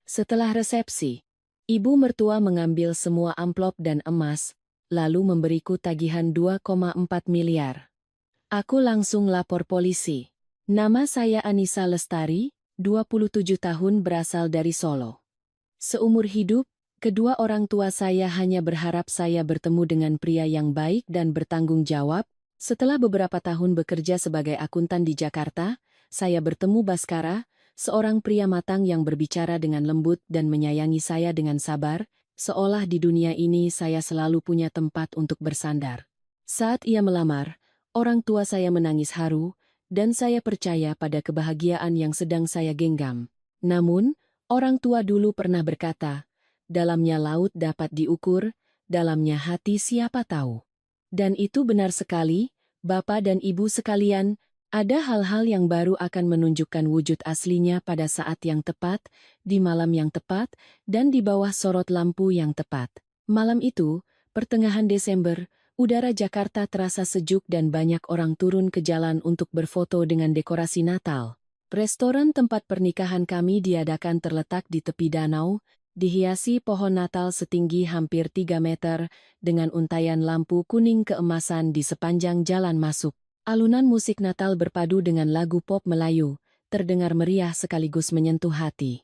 Setelah resepsi, ibu mertua mengambil semua amplop dan emas, lalu memberiku tagihan 2,4 miliar. Aku langsung lapor polisi. Nama saya Anissa Lestari, 27 tahun, berasal dari Solo. Seumur hidup, kedua orang tua saya hanya berharap saya bertemu dengan pria yang baik dan bertanggung jawab. Setelah beberapa tahun bekerja sebagai akuntan di Jakarta, saya bertemu Baskara, seorang pria matang yang berbicara dengan lembut dan menyayangi saya dengan sabar, seolah di dunia ini saya selalu punya tempat untuk bersandar. Saat ia melamar, orang tua saya menangis haru, dan saya percaya pada kebahagiaan yang sedang saya genggam. Namun, orang tua dulu pernah berkata, dalamnya laut dapat diukur, dalamnya hati siapa tahu. Dan itu benar sekali, Bapak dan Ibu sekalian. Ada hal-hal yang baru akan menunjukkan wujud aslinya pada saat yang tepat, di malam yang tepat, dan di bawah sorot lampu yang tepat. Malam itu, pertengahan Desember, udara Jakarta terasa sejuk dan banyak orang turun ke jalan untuk berfoto dengan dekorasi Natal. Restoran tempat pernikahan kami diadakan terletak di tepi danau, dihiasi pohon Natal setinggi hampir 3 meter, dengan untaian lampu kuning keemasan di sepanjang jalan masuk. Alunan musik Natal berpadu dengan lagu pop Melayu, terdengar meriah sekaligus menyentuh hati.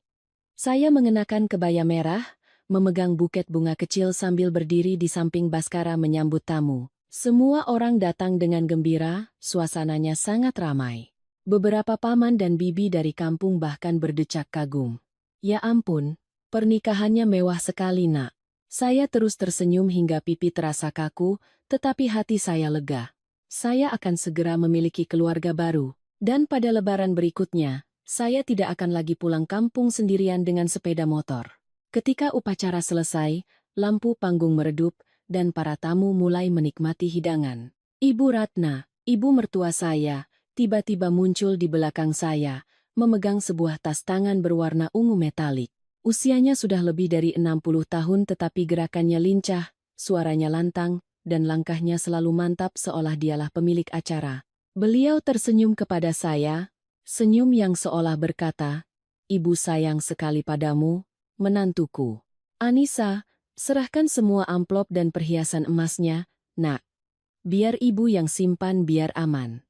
Saya mengenakan kebaya merah, memegang buket bunga kecil sambil berdiri di samping Baskara menyambut tamu. Semua orang datang dengan gembira, suasananya sangat ramai. Beberapa paman dan bibi dari kampung bahkan berdecak kagum. Ya ampun, pernikahannya mewah sekali, Nak. Saya terus tersenyum hingga pipi terasa kaku, tetapi hati saya lega. Saya akan segera memiliki keluarga baru, dan pada lebaran berikutnya, saya tidak akan lagi pulang kampung sendirian dengan sepeda motor. Ketika upacara selesai, lampu panggung meredup, dan para tamu mulai menikmati hidangan. Ibu Ratna, ibu mertua saya, tiba-tiba muncul di belakang saya, memegang sebuah tas tangan berwarna ungu metalik. Usianya sudah lebih dari 60 tahun tetapi gerakannya lincah, suaranya lantang, dan langkahnya selalu mantap seolah dialah pemilik acara. Beliau tersenyum kepada saya, senyum yang seolah berkata, "Ibu sayang sekali padamu, menantuku. Anissa, serahkan semua amplop dan perhiasan emasnya, Nak. Biar ibu yang simpan biar aman.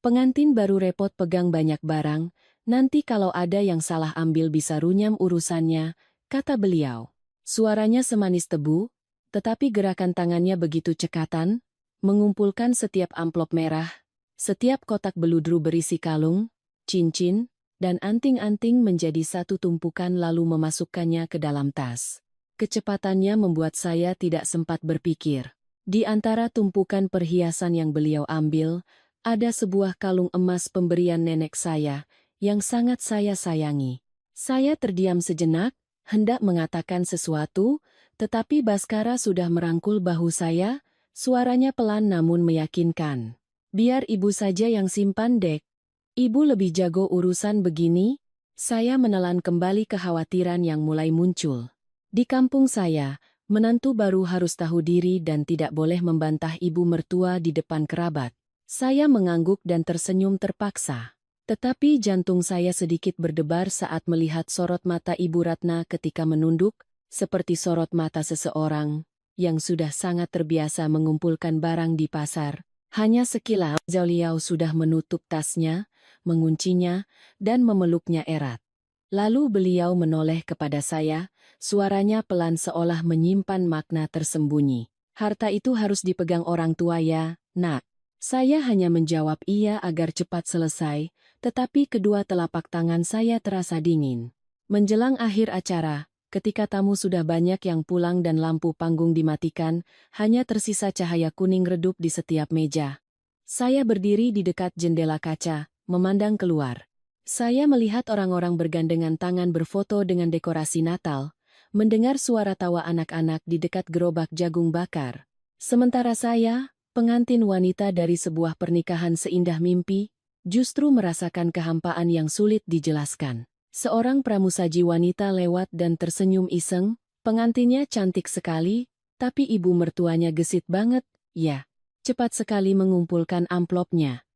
Pengantin baru repot pegang banyak barang, nanti kalau ada yang salah ambil bisa runyam urusannya," kata beliau. Suaranya semanis tebu, tetapi gerakan tangannya begitu cekatan, mengumpulkan setiap amplop merah, setiap kotak beludru berisi kalung, cincin, dan anting-anting menjadi satu tumpukan lalu memasukkannya ke dalam tas. Kecepatannya membuat saya tidak sempat berpikir. Di antara tumpukan perhiasan yang beliau ambil, ada sebuah kalung emas pemberian nenek saya, yang sangat saya sayangi. Saya terdiam sejenak, hendak mengatakan sesuatu, tetapi Baskara sudah merangkul bahu saya, suaranya pelan namun meyakinkan. "Biar ibu saja yang simpan, Dek. Ibu lebih jago urusan begini." Saya menelan kembali kekhawatiran yang mulai muncul. Di kampung saya, menantu baru harus tahu diri dan tidak boleh membantah ibu mertua di depan kerabat. Saya mengangguk dan tersenyum terpaksa. Tetapi jantung saya sedikit berdebar saat melihat sorot mata Ibu Ratna ketika menunduk, seperti sorot mata seseorang yang sudah sangat terbiasa mengumpulkan barang di pasar. Hanya sekilas beliau sudah menutup tasnya, menguncinya, dan memeluknya erat. Lalu beliau menoleh kepada saya, suaranya pelan seolah menyimpan makna tersembunyi. "Harta itu harus dipegang orang tua ya, Nak." Saya hanya menjawab iya agar cepat selesai, tetapi kedua telapak tangan saya terasa dingin. Menjelang akhir acara, ketika tamu sudah banyak yang pulang dan lampu panggung dimatikan, hanya tersisa cahaya kuning redup di setiap meja. Saya berdiri di dekat jendela kaca, memandang keluar. Saya melihat orang-orang bergandengan tangan berfoto dengan dekorasi Natal, mendengar suara tawa anak-anak di dekat gerobak jagung bakar. Sementara saya, pengantin wanita dari sebuah pernikahan seindah mimpi, justru merasakan kehampaan yang sulit dijelaskan. Seorang pramusaji wanita lewat dan tersenyum iseng, pengantinnya cantik sekali, tapi ibu mertuanya gesit banget, ya. Cepat sekali mengumpulkan amplopnya.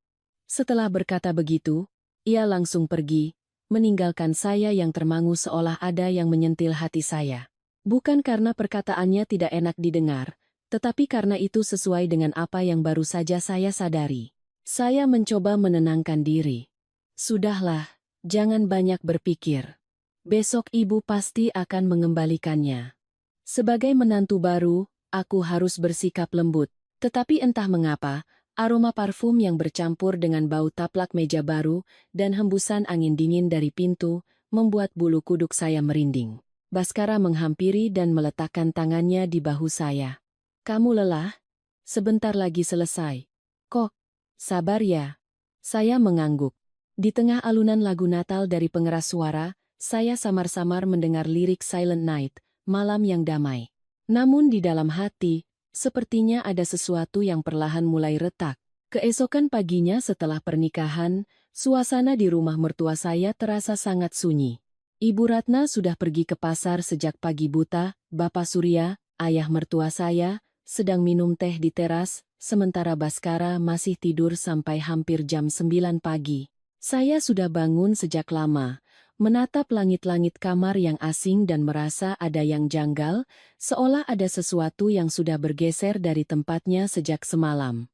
Setelah berkata begitu, ia langsung pergi, meninggalkan saya yang termangu seolah ada yang menyentil hati saya. Bukan karena perkataannya tidak enak didengar, tetapi karena itu sesuai dengan apa yang baru saja saya sadari. Saya mencoba menenangkan diri. Sudahlah, jangan banyak berpikir. Besok ibu pasti akan mengembalikannya. Sebagai menantu baru, aku harus bersikap lembut. Tetapi entah mengapa, aroma parfum yang bercampur dengan bau taplak meja baru dan hembusan angin dingin dari pintu membuat bulu kuduk saya merinding. Baskara menghampiri dan meletakkan tangannya di bahu saya. "Kamu lelah? Sebentar lagi selesai." "Kok, sabar ya." Saya mengangguk. Di tengah alunan lagu Natal dari pengeras suara, saya samar-samar mendengar lirik Silent Night, malam yang damai. Namun di dalam hati, sepertinya ada sesuatu yang perlahan mulai retak. Keesokan paginya setelah pernikahan, suasana di rumah mertua saya terasa sangat sunyi. Ibu Ratna sudah pergi ke pasar sejak pagi buta, Bapak Surya, ayah mertua saya, sedang minum teh di teras, sementara Baskara masih tidur sampai hampir jam 9 pagi. Saya sudah bangun sejak lama, menatap langit-langit kamar yang asing dan merasa ada yang janggal, seolah ada sesuatu yang sudah bergeser dari tempatnya sejak semalam.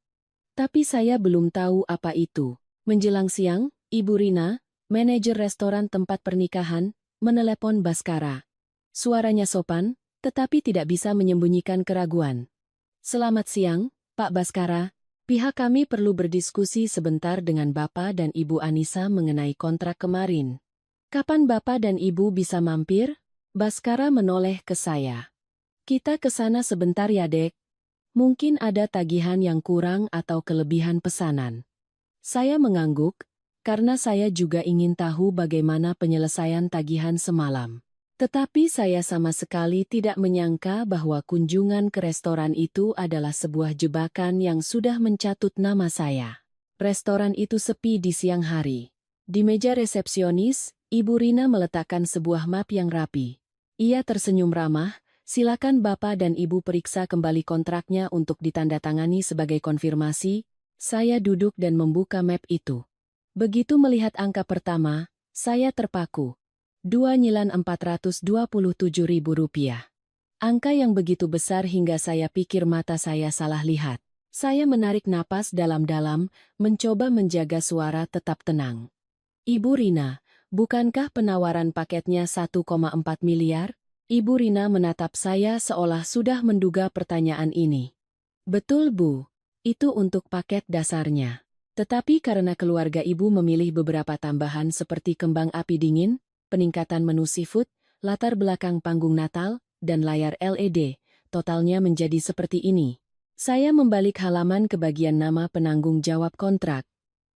Tapi saya belum tahu apa itu. Menjelang siang, Ibu Rina, manajer restoran tempat pernikahan, menelepon Baskara. Suaranya sopan, tetapi tidak bisa menyembunyikan keraguan. "Selamat siang, Pak Baskara. Pihak kami perlu berdiskusi sebentar dengan Bapak dan Ibu Anissa mengenai kontrak kemarin. Kapan Bapak dan Ibu bisa mampir?" Baskara menoleh ke saya. "Kita ke sana sebentar ya, Dek. Mungkin ada tagihan yang kurang atau kelebihan pesanan." Saya mengangguk, karena saya juga ingin tahu bagaimana penyelesaian tagihan semalam. Tetapi saya sama sekali tidak menyangka bahwa kunjungan ke restoran itu adalah sebuah jebakan yang sudah mencatut nama saya. Restoran itu sepi di siang hari. Di meja resepsionis, Ibu Rina meletakkan sebuah map yang rapi. Ia tersenyum ramah, "Silakan Bapak dan Ibu periksa kembali kontraknya untuk ditandatangani sebagai konfirmasi." Saya duduk dan membuka map itu. Begitu melihat angka pertama, saya terpaku. 2.427.000 rupiah. Angka yang begitu besar hingga saya pikir mata saya salah lihat. Saya menarik napas dalam-dalam, mencoba menjaga suara tetap tenang. "Ibu Rina, bukankah penawaran paketnya 1,4 miliar? Ibu Rina menatap saya seolah sudah menduga pertanyaan ini. "Betul, Bu. Itu untuk paket dasarnya. Tetapi karena keluarga Ibu memilih beberapa tambahan seperti kembang api dingin, peningkatan menu seafood, latar belakang panggung Natal, dan layar LED, totalnya menjadi seperti ini." Saya membalik halaman ke bagian nama penanggung jawab kontrak.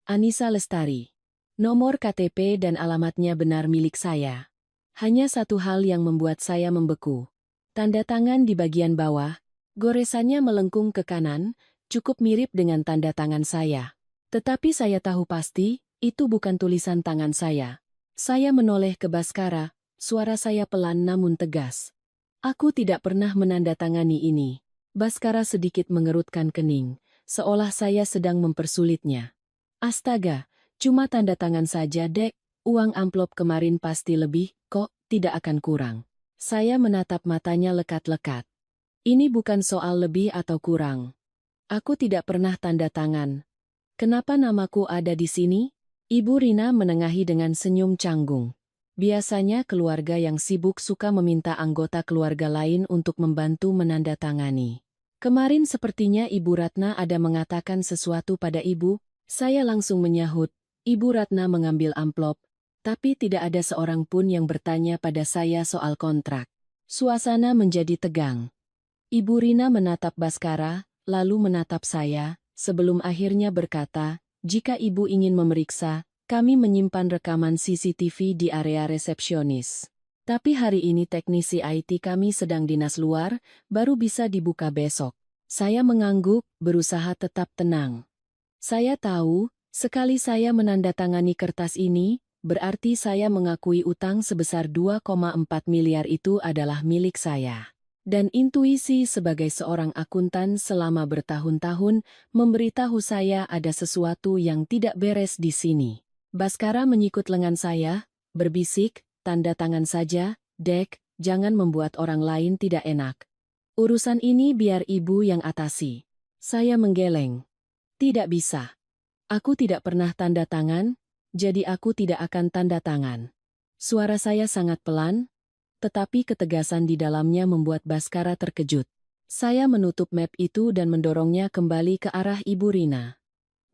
Anissa Lestari. Nomor KTP dan alamatnya benar milik saya. Hanya satu hal yang membuat saya membeku. Tanda tangan di bagian bawah, goresannya melengkung ke kanan, cukup mirip dengan tanda tangan saya. Tetapi saya tahu pasti, itu bukan tulisan tangan saya. Saya menoleh ke Baskara, suara saya pelan namun tegas. "Aku tidak pernah menandatangani ini." Baskara sedikit mengerutkan kening, seolah saya sedang mempersulitnya. "Astaga, cuma tanda tangan saja, Dek. Uang amplop kemarin pasti lebih, kok, tidak akan kurang." Saya menatap matanya lekat-lekat. "Ini bukan soal lebih atau kurang. Aku tidak pernah tanda tangan. Kenapa namaku ada di sini?" Ibu Rina menengahi dengan senyum canggung. Biasanya keluarga yang sibuk suka meminta anggota keluarga lain untuk membantu menandatangani. Kemarin sepertinya Ibu Ratna ada mengatakan sesuatu pada Ibu. Saya langsung menyahut. Ibu Ratna mengambil amplop, tapi tidak ada seorang pun yang bertanya pada saya soal kontrak. Suasana menjadi tegang. Ibu Rina menatap Baskara, lalu menatap saya, sebelum akhirnya berkata, "Jika Ibu ingin memeriksa, kami menyimpan rekaman CCTV di area resepsionis. Tapi hari ini teknisi IT kami sedang dinas luar, baru bisa dibuka besok." Saya mengangguk, berusaha tetap tenang. Saya tahu, sekali saya menandatangani kertas ini, berarti saya mengakui utang sebesar 2,4 miliar itu adalah milik saya. Dan intuisi sebagai seorang akuntan selama bertahun-tahun memberitahu saya ada sesuatu yang tidak beres di sini. Baskara menyikut lengan saya, berbisik, tanda tangan saja, Dek, jangan membuat orang lain tidak enak. Urusan ini biar ibu yang atasi. Saya menggeleng. Tidak bisa. Aku tidak pernah tanda tangan, jadi aku tidak akan tanda tangan. Suara saya sangat pelan, tetapi ketegasan di dalamnya membuat Baskara terkejut. Saya menutup map itu dan mendorongnya kembali ke arah Ibu Rina.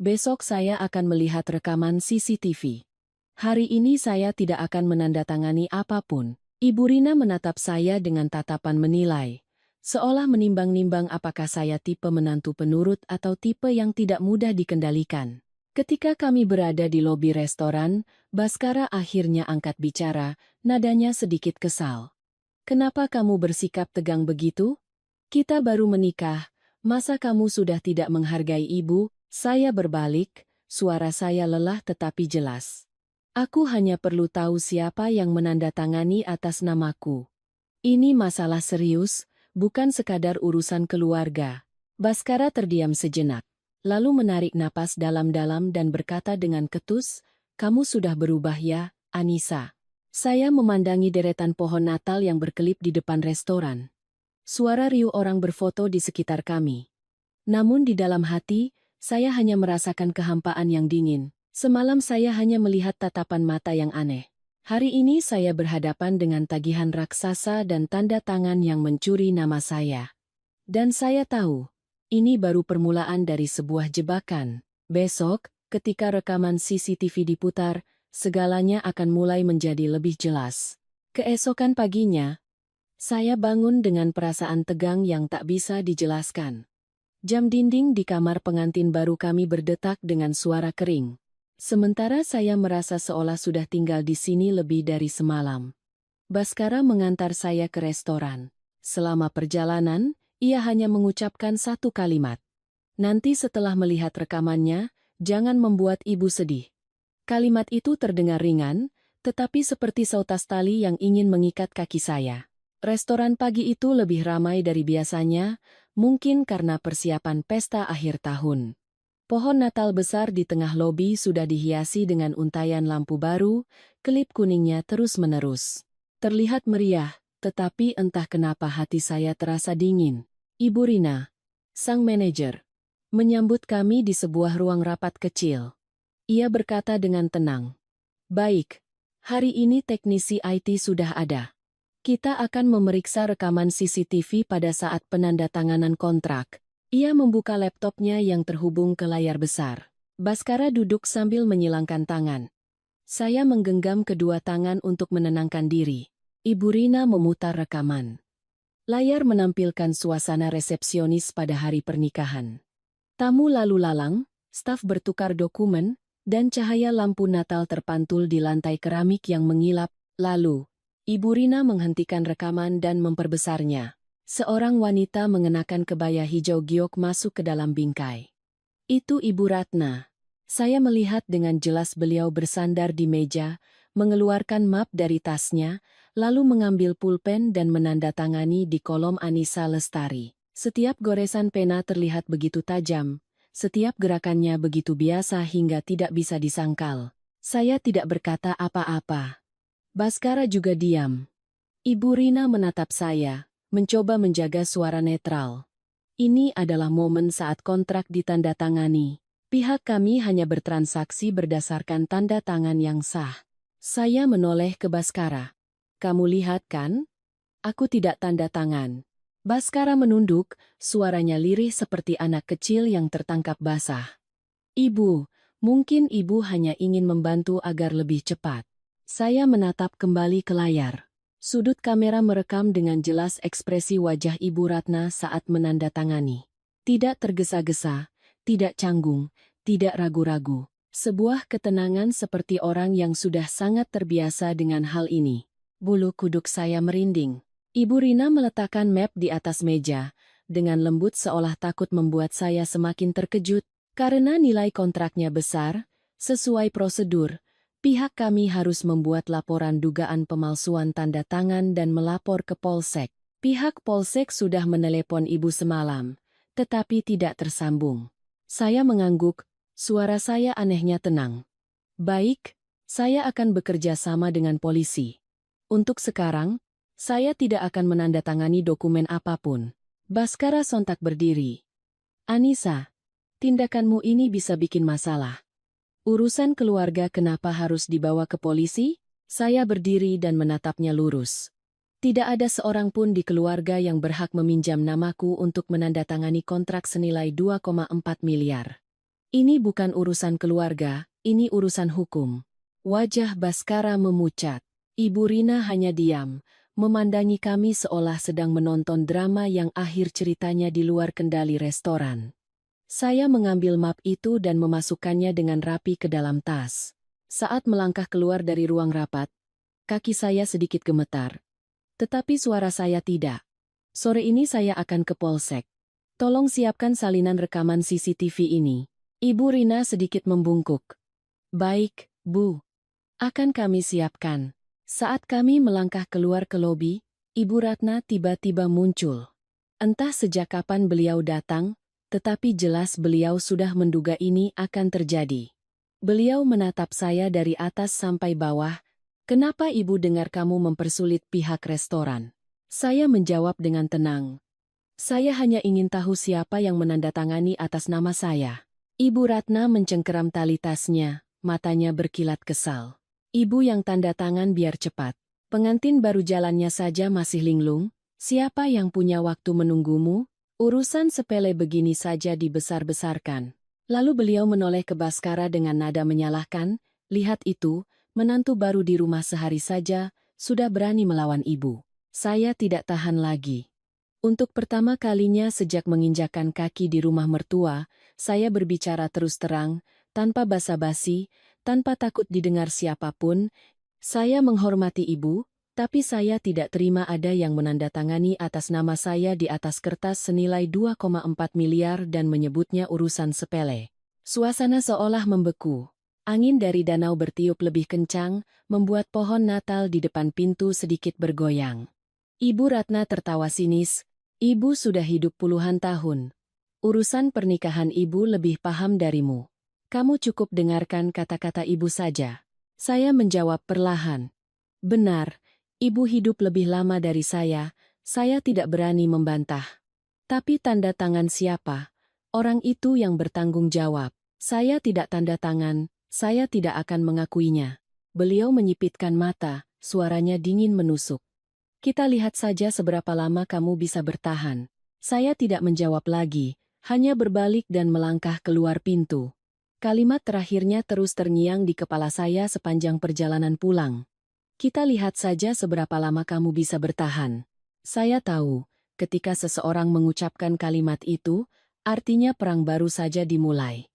Besok saya akan melihat rekaman CCTV. Hari ini saya tidak akan menandatangani apapun. Ibu Rina menatap saya dengan tatapan menilai, seolah menimbang-nimbang apakah saya tipe menantu penurut atau tipe yang tidak mudah dikendalikan. Ketika kami berada di lobi restoran, Baskara akhirnya angkat bicara, nadanya sedikit kesal. Kenapa kamu bersikap tegang begitu? Kita baru menikah, masa kamu sudah tidak menghargai ibu? Saya berbalik, suara saya lelah tetapi jelas. Aku hanya perlu tahu siapa yang menandatangani atas namaku. Ini masalah serius, bukan sekadar urusan keluarga. Baskara terdiam sejenak, lalu menarik napas dalam-dalam dan berkata dengan ketus, "Kamu sudah berubah ya, Anissa." Saya memandangi deretan pohon Natal yang berkelip di depan restoran. Suara riuh orang berfoto di sekitar kami. Namun di dalam hati, saya hanya merasakan kehampaan yang dingin. Semalam saya hanya melihat tatapan mata yang aneh. Hari ini saya berhadapan dengan tagihan raksasa dan tanda tangan yang mencuri nama saya. Dan saya tahu, ini baru permulaan dari sebuah jebakan. Besok, ketika rekaman CCTV diputar, segalanya akan mulai menjadi lebih jelas. Keesokan paginya, saya bangun dengan perasaan tegang yang tak bisa dijelaskan. Jam dinding di kamar pengantin baru kami berdetak dengan suara kering. Sementara saya merasa seolah sudah tinggal di sini lebih dari semalam. Baskara mengantar saya ke restoran. Selama perjalanan, ia hanya mengucapkan satu kalimat. Nanti setelah melihat rekamannya, jangan membuat ibu sedih. Kalimat itu terdengar ringan, tetapi seperti seutas tali yang ingin mengikat kaki saya. Restoran pagi itu lebih ramai dari biasanya, mungkin karena persiapan pesta akhir tahun. Pohon Natal besar di tengah lobi sudah dihiasi dengan untayan lampu baru, kelip kuningnya terus-menerus. Terlihat meriah, tetapi entah kenapa hati saya terasa dingin. Ibu Rina, sang manajer, menyambut kami di sebuah ruang rapat kecil. Ia berkata dengan tenang, "Baik, hari ini teknisi IT sudah ada. Kita akan memeriksa rekaman CCTV pada saat penandatanganan kontrak." Ia membuka laptopnya yang terhubung ke layar besar. Baskara duduk sambil menyilangkan tangan. Saya menggenggam kedua tangan untuk menenangkan diri. Ibu Rina memutar rekaman. Layar menampilkan suasana resepsionis pada hari pernikahan. Tamu lalu lalang, staf bertukar dokumen, dan cahaya lampu Natal terpantul di lantai keramik yang mengilap. Lalu, Ibu Rina menghentikan rekaman dan memperbesarnya. Seorang wanita mengenakan kebaya hijau giok masuk ke dalam bingkai. Itu Ibu Ratna. Saya melihat dengan jelas beliau bersandar di meja, mengeluarkan map dari tasnya, lalu mengambil pulpen dan menandatangani di kolom Anissa Lestari. Setiap goresan pena terlihat begitu tajam, setiap gerakannya begitu biasa hingga tidak bisa disangkal. Saya tidak berkata apa-apa. Baskara juga diam. Ibu Rina menatap saya, mencoba menjaga suara netral. Ini adalah momen saat kontrak ditandatangani. Pihak kami hanya bertransaksi berdasarkan tanda tangan yang sah. Saya menoleh ke Baskara. "Kamu lihat kan? Aku tidak tanda tangan." Baskara menunduk, suaranya lirih seperti anak kecil yang tertangkap basah. "Ibu, mungkin ibu hanya ingin membantu agar lebih cepat." Saya menatap kembali ke layar. Sudut kamera merekam dengan jelas ekspresi wajah Ibu Ratna saat menandatangani. Tidak tergesa-gesa, tidak canggung, tidak ragu-ragu. Sebuah ketenangan seperti orang yang sudah sangat terbiasa dengan hal ini. Bulu kuduk saya merinding. Ibu Rina meletakkan map di atas meja, dengan lembut seolah takut membuat saya semakin terkejut. Karena nilai kontraknya besar, sesuai prosedur, pihak kami harus membuat laporan dugaan pemalsuan tanda tangan dan melapor ke Polsek. Pihak Polsek sudah menelepon ibu semalam, tetapi tidak tersambung. Saya mengangguk, suara saya anehnya tenang. "Baik, Saya akan bekerja sama dengan polisi. Untuk sekarang, saya tidak akan menandatangani dokumen apapun. Baskara sontak berdiri. Anissa, tindakanmu ini bisa bikin masalah. Urusan keluarga kenapa harus dibawa ke polisi? Saya berdiri dan menatapnya lurus. Tidak ada seorang pun di keluarga yang berhak meminjam namaku untuk menandatangani kontrak senilai 2,4 miliar. Ini bukan urusan keluarga, ini urusan hukum. Wajah Baskara memucat. Ibu Rina hanya diam, memandangi kami seolah sedang menonton drama yang akhir ceritanya di luar kendali restoran. Saya mengambil map itu dan memasukkannya dengan rapi ke dalam tas. Saat melangkah keluar dari ruang rapat, kaki saya sedikit gemetar. Tetapi suara saya tidak. Sore ini saya akan ke Polsek. Tolong siapkan salinan rekaman CCTV ini. Ibu Rina sedikit membungkuk. Baik, Bu. Akan kami siapkan. Saat kami melangkah keluar ke lobi, Ibu Ratna tiba-tiba muncul. Entah sejak kapan beliau datang, tetapi jelas beliau sudah menduga ini akan terjadi. Beliau menatap saya dari atas sampai bawah. Kenapa Ibu dengar kamu mempersulit pihak restoran? Saya menjawab dengan tenang. Saya hanya ingin tahu siapa yang menandatangani atas nama saya. Ibu Ratna mencengkeram tali tasnya, matanya berkilat kesal. Ibu yang tanda tangan biar cepat. Pengantin baru jalannya saja masih linglung. Siapa yang punya waktu menunggumu? Urusan sepele begini saja dibesar-besarkan. Lalu beliau menoleh ke Baskara dengan nada menyalahkan. Lihat itu, menantu baru di rumah sehari saja, sudah berani melawan ibu. Saya tidak tahan lagi. Untuk pertama kalinya sejak menginjakan kaki di rumah mertua, saya berbicara terus terang, tanpa basa-basi, tanpa takut didengar siapapun. Saya menghormati ibu, tapi saya tidak terima ada yang menandatangani atas nama saya di atas kertas senilai 2,4 miliar dan menyebutnya urusan sepele. Suasana seolah membeku. Angin dari danau bertiup lebih kencang, membuat pohon Natal di depan pintu sedikit bergoyang. Ibu Ratna tertawa sinis. Ibu sudah hidup puluhan tahun. Urusan pernikahan ibu lebih paham darimu. Kamu cukup dengarkan kata-kata ibu saja. Saya menjawab perlahan. Benar, ibu hidup lebih lama dari saya tidak berani membantah. Tapi tanda tangan siapa? Orang itu yang bertanggung jawab. Saya tidak tanda tangan, saya tidak akan mengakuinya. Beliau menyipitkan mata, suaranya dingin menusuk. Kita lihat saja seberapa lama kamu bisa bertahan. Saya tidak menjawab lagi, hanya berbalik dan melangkah keluar pintu. Kalimat terakhirnya terus terngiang di kepala saya sepanjang perjalanan pulang. Kita lihat saja seberapa lama kamu bisa bertahan. Saya tahu, ketika seseorang mengucapkan kalimat itu, artinya perang baru saja dimulai.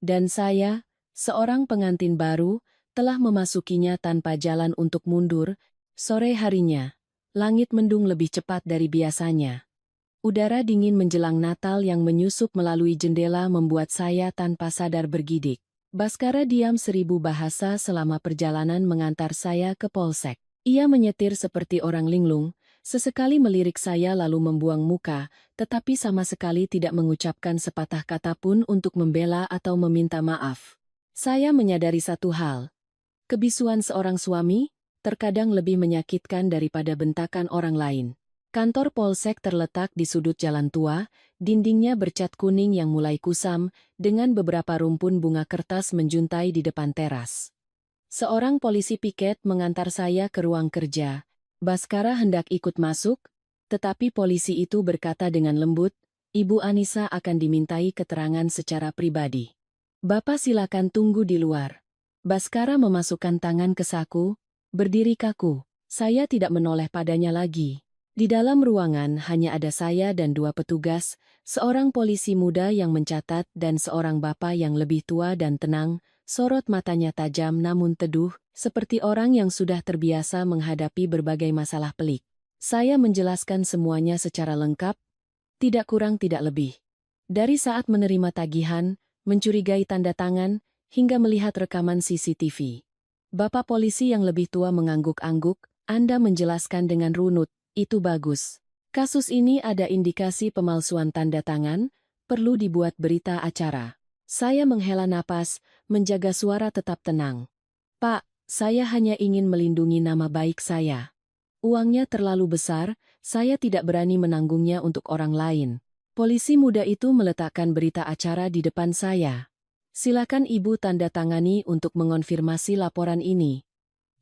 Dan saya, seorang pengantin baru, telah memasukinya tanpa jalan untuk mundur. Sore harinya, langit mendung lebih cepat dari biasanya. Udara dingin menjelang Natal yang menyusup melalui jendela membuat saya tanpa sadar bergidik. Baskara diam 1000 bahasa selama perjalanan mengantar saya ke Polsek. Ia menyetir seperti orang linglung, sesekali melirik saya lalu membuang muka, tetapi sama sekali tidak mengucapkan sepatah kata pun untuk membela atau meminta maaf. Saya menyadari satu hal. Kebisuan seorang suami, terkadang lebih menyakitkan daripada bentakan orang lain. Kantor Polsek terletak di sudut jalan tua, dindingnya bercat kuning yang mulai kusam, dengan beberapa rumpun bunga kertas menjuntai di depan teras. Seorang polisi piket mengantar saya ke ruang kerja. Baskara hendak ikut masuk, tetapi polisi itu berkata dengan lembut, Ibu Anissa akan dimintai keterangan secara pribadi. Bapak silakan tunggu di luar. Baskara memasukkan tangan ke saku, berdiri kaku. Saya tidak menoleh padanya lagi. Di dalam ruangan hanya ada saya dan 2 petugas, seorang polisi muda yang mencatat dan seorang bapak yang lebih tua dan tenang, sorot matanya tajam namun teduh, seperti orang yang sudah terbiasa menghadapi berbagai masalah pelik. Saya menjelaskan semuanya secara lengkap, tidak kurang tidak lebih. Dari saat menerima tagihan, mencurigai tanda tangan, hingga melihat rekaman CCTV. Bapak polisi yang lebih tua mengangguk-angguk, Anda menjelaskan dengan runut. Itu bagus. Kasus ini ada indikasi pemalsuan tanda tangan, perlu dibuat berita acara. Saya menghela napas, menjaga suara tetap tenang. Pak, Saya hanya ingin melindungi nama baik saya. Uangnya terlalu besar, saya tidak berani menanggungnya untuk orang lain. Polisi muda itu meletakkan berita acara di depan saya. Silakan Ibu tanda tangani untuk mengonfirmasi laporan ini.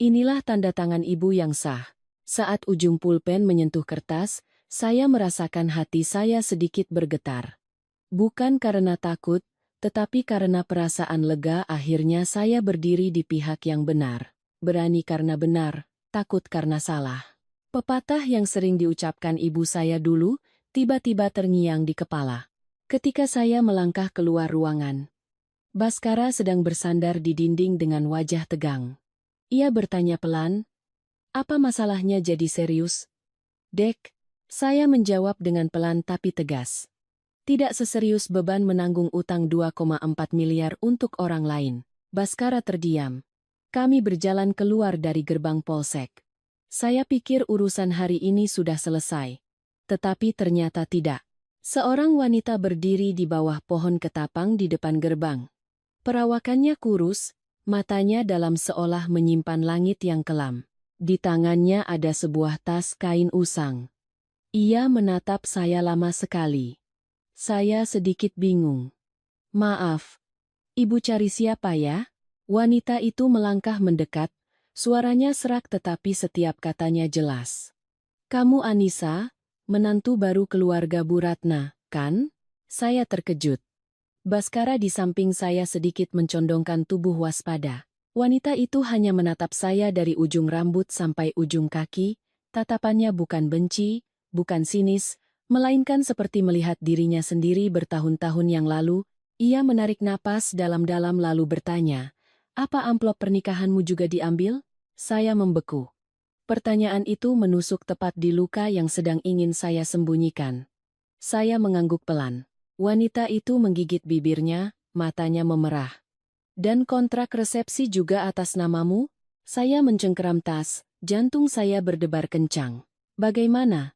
Inilah tanda tangan Ibu yang sah. Saat ujung pulpen menyentuh kertas, saya merasakan hati saya sedikit bergetar. Bukan karena takut, tetapi karena perasaan lega akhirnya saya berdiri di pihak yang benar. Berani karena benar, takut karena salah. Pepatah yang sering diucapkan ibu saya dulu, tiba-tiba terngiang di kepala. Ketika saya melangkah keluar ruangan, Baskara sedang bersandar di dinding dengan wajah tegang. Ia bertanya pelan, "Apa masalahnya jadi serius?" "Dek," saya menjawab dengan pelan tapi tegas. "Tidak seserius beban menanggung utang 2,4 miliar untuk orang lain." Baskara terdiam. Kami berjalan keluar dari gerbang polsek. Saya pikir urusan hari ini sudah selesai. Tetapi ternyata tidak. Seorang wanita berdiri di bawah pohon ketapang di depan gerbang. Perawakannya kurus, matanya dalam seolah menyimpan langit yang kelam. Di tangannya ada sebuah tas kain usang. Ia menatap saya lama sekali. Saya sedikit bingung. "Maaf, Ibu cari siapa ya?" Wanita itu melangkah mendekat, suaranya serak tetapi setiap katanya jelas. "Kamu Anissa, menantu baru keluarga Bu Ratna, kan?" Saya terkejut. Baskara di samping saya sedikit mencondongkan tubuh waspada. Wanita itu hanya menatap saya dari ujung rambut sampai ujung kaki, tatapannya bukan benci, bukan sinis, melainkan seperti melihat dirinya sendiri bertahun-tahun yang lalu. Ia menarik napas dalam-dalam lalu bertanya, "Apa amplop pernikahanmu juga diambil?" Saya membeku. Pertanyaan itu menusuk tepat di luka yang sedang ingin saya sembunyikan. Saya mengangguk pelan. Wanita itu menggigit bibirnya, matanya memerah. "Dan kontrak resepsi juga atas namamu?" Saya mencengkeram tas, jantung saya berdebar kencang. "Bagaimana?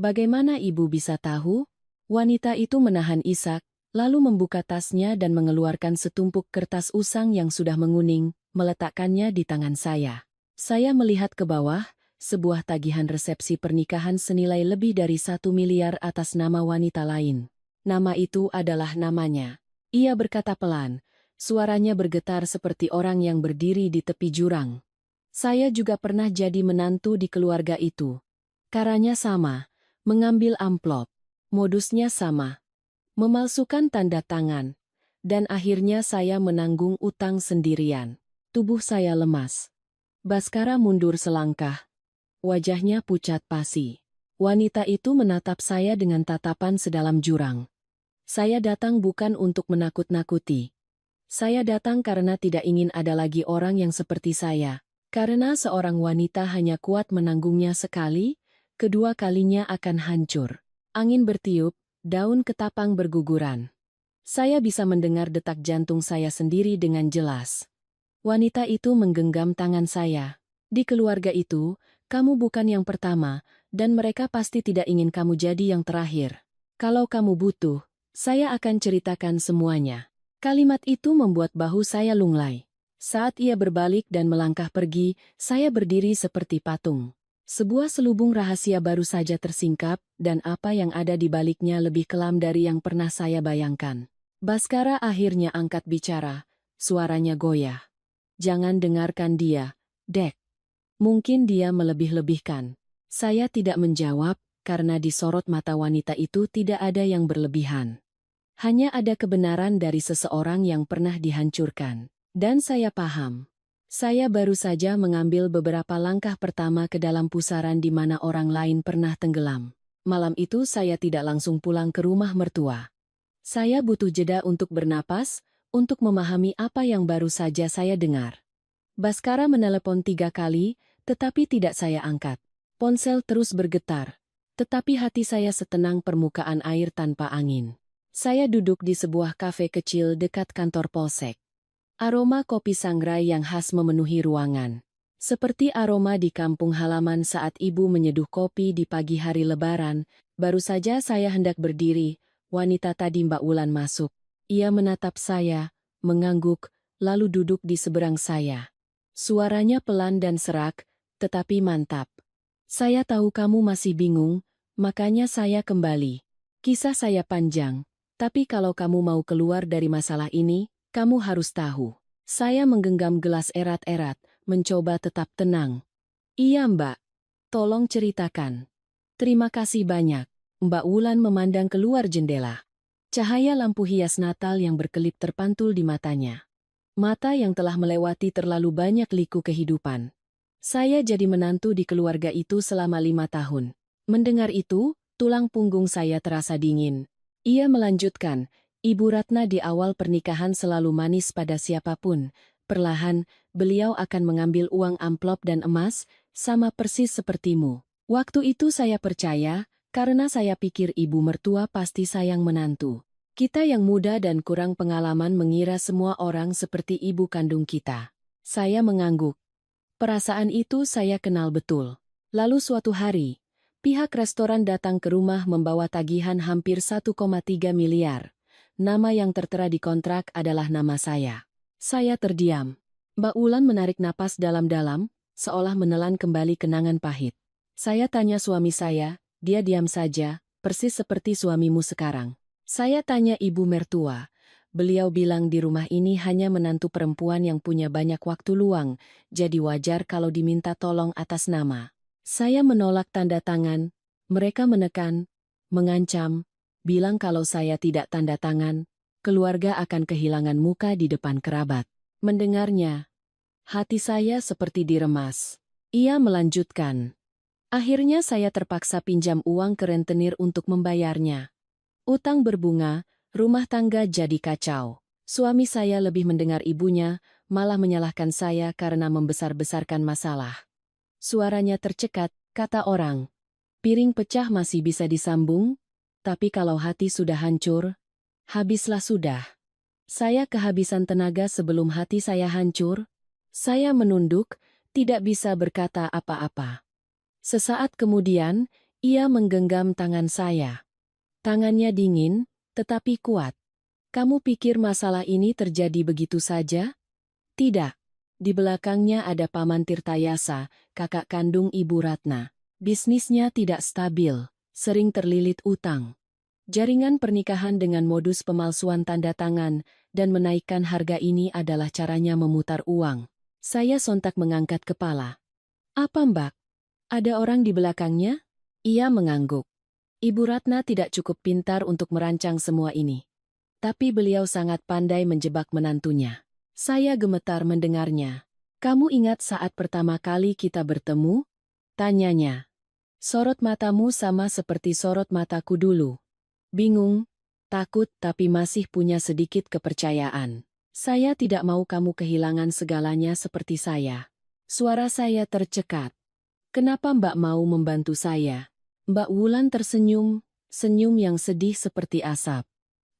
Bagaimana Ibu bisa tahu?" Wanita itu menahan isak, lalu membuka tasnya dan mengeluarkan setumpuk kertas usang yang sudah menguning, meletakkannya di tangan saya. Saya melihat ke bawah, sebuah tagihan resepsi pernikahan senilai lebih dari 1 miliar atas nama wanita lain. Nama itu adalah namanya. Ia berkata pelan, suaranya bergetar seperti orang yang berdiri di tepi jurang. "Saya juga pernah jadi menantu di keluarga itu. Caranya sama, mengambil amplop. Modusnya sama. Memalsukan tanda tangan. Dan akhirnya saya menanggung utang sendirian." Tubuh saya lemas. Baskara mundur selangkah. Wajahnya pucat pasi. Wanita itu menatap saya dengan tatapan sedalam jurang. "Saya datang bukan untuk menakut-nakuti. Saya datang karena tidak ingin ada lagi orang yang seperti saya. Karena seorang wanita hanya kuat menanggungnya sekali, kedua kalinya akan hancur. Angin bertiup, daun ketapang berguguran. Saya bisa mendengar detak jantung saya sendiri dengan jelas." Wanita itu menggenggam tangan saya. "Di keluarga itu, kamu bukan yang pertama, dan mereka pasti tidak ingin kamu jadi yang terakhir. Kalau kamu butuh, saya akan ceritakan semuanya." Kalimat itu membuat bahu saya lunglai. Saat ia berbalik dan melangkah pergi, saya berdiri seperti patung. Sebuah selubung rahasia baru saja tersingkap, dan apa yang ada di baliknya lebih kelam dari yang pernah saya bayangkan. Baskara akhirnya angkat bicara, suaranya goyah. "Jangan dengarkan dia, Dek. Mungkin dia melebih-lebihkan." Saya tidak menjawab, karena di sorot mata wanita itu tidak ada yang berlebihan. Hanya ada kebenaran dari seseorang yang pernah dihancurkan. Dan saya paham. Saya baru saja mengambil beberapa langkah pertama ke dalam pusaran di mana orang lain pernah tenggelam. Malam itu saya tidak langsung pulang ke rumah mertua. Saya butuh jeda untuk bernapas, untuk memahami apa yang baru saja saya dengar. Baskara menelepon 3 kali, tetapi tidak saya angkat. Ponsel terus bergetar, tetapi hati saya setenang permukaan air tanpa angin. Saya duduk di sebuah kafe kecil dekat kantor polsek. Aroma kopi sangrai yang khas memenuhi ruangan. Seperti aroma di kampung halaman saat ibu menyeduh kopi di pagi hari lebaran, baru saja saya hendak berdiri, wanita tadi Mbak Wulan masuk. Ia menatap saya, mengangguk, lalu duduk di seberang saya. Suaranya pelan dan serak, tetapi mantap. Saya tahu kamu masih bingung, makanya saya kembali. Kisah saya panjang, tapi kalau kamu mau keluar dari masalah ini, kamu harus tahu. Saya menggenggam gelas erat-erat, mencoba tetap tenang. Iya Mbak, tolong ceritakan. Terima kasih banyak. Mbak Wulan memandang keluar jendela. Cahaya lampu hias Natal yang berkelip terpantul di matanya. Mata yang telah melewati terlalu banyak liku kehidupan. Saya jadi menantu di keluarga itu selama 5 tahun. Mendengar itu, tulang punggung saya terasa dingin. Ia melanjutkan, Ibu Ratna di awal pernikahan selalu manis pada siapapun. Perlahan, beliau akan mengambil uang amplop dan emas, sama persis sepertimu. Waktu itu saya percaya, karena saya pikir ibu mertua pasti sayang menantu. Kita yang muda dan kurang pengalaman mengira semua orang seperti ibu kandung kita. Saya mengangguk. Perasaan itu saya kenal betul. Lalu suatu hari, pihak restoran datang ke rumah membawa tagihan hampir 1,3 miliar. Nama yang tertera di kontrak adalah nama saya. Saya terdiam. Mbak Ulan menarik napas dalam-dalam, seolah menelan kembali kenangan pahit. Saya tanya suami saya, dia diam saja, persis seperti suamimu sekarang. Saya tanya ibu mertua. Beliau bilang di rumah ini hanya menantu perempuan yang punya banyak waktu luang, jadi wajar kalau diminta tolong atas nama. Saya menolak tanda tangan, mereka menekan, mengancam, bilang kalau saya tidak tanda tangan, keluarga akan kehilangan muka di depan kerabat. Mendengarnya, hati saya seperti diremas. Ia melanjutkan. Akhirnya saya terpaksa pinjam uang ke rentenir untuk membayarnya. Utang berbunga, rumah tangga jadi kacau. Suami saya lebih mendengar ibunya, malah menyalahkan saya karena membesar-besarkan masalah. Suaranya tercekat, kata orang. Piring pecah masih bisa disambung, tapi kalau hati sudah hancur, habislah sudah. Saya kehabisan tenaga sebelum hati saya hancur. Saya menunduk, tidak bisa berkata apa-apa. Sesaat kemudian, ia menggenggam tangan saya. Tangannya dingin, tetapi kuat. Kamu pikir masalah ini terjadi begitu saja? Tidak. Di belakangnya ada Paman Tirtayasa, kakak kandung Ibu Ratna. Bisnisnya tidak stabil, sering terlilit utang. Jaringan pernikahan dengan modus pemalsuan tanda tangan dan menaikkan harga ini adalah caranya memutar uang. Saya sontak mengangkat kepala. Apa Mbak? Ada orang di belakangnya? Ia mengangguk. Ibu Ratna tidak cukup pintar untuk merancang semua ini. Tapi beliau sangat pandai menjebak menantunya. Saya gemetar mendengarnya. Kamu ingat saat pertama kali kita bertemu? Tanyanya. Sorot matamu sama seperti sorot mataku dulu. Bingung, takut tapi masih punya sedikit kepercayaan. Saya tidak mau kamu kehilangan segalanya seperti saya. Suara saya tercekat. Kenapa Mbak mau membantu saya? Mbak Wulan tersenyum, senyum yang sedih seperti asap.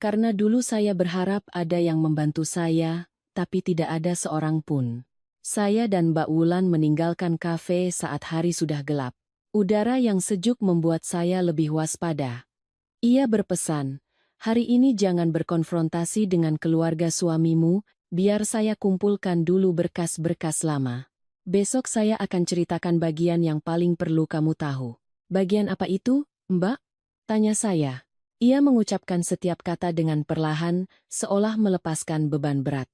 Karena dulu saya berharap ada yang membantu saya, tapi tidak ada seorang pun. Saya dan Mbak Wulan meninggalkan kafe saat hari sudah gelap. Udara yang sejuk membuat saya lebih waspada. Ia berpesan, hari ini jangan berkonfrontasi dengan keluarga suamimu, biar saya kumpulkan dulu berkas-berkas lama. Besok saya akan ceritakan bagian yang paling perlu kamu tahu. Bagian apa itu, Mbak? Tanya saya. Ia mengucapkan setiap kata dengan perlahan, seolah melepaskan beban berat.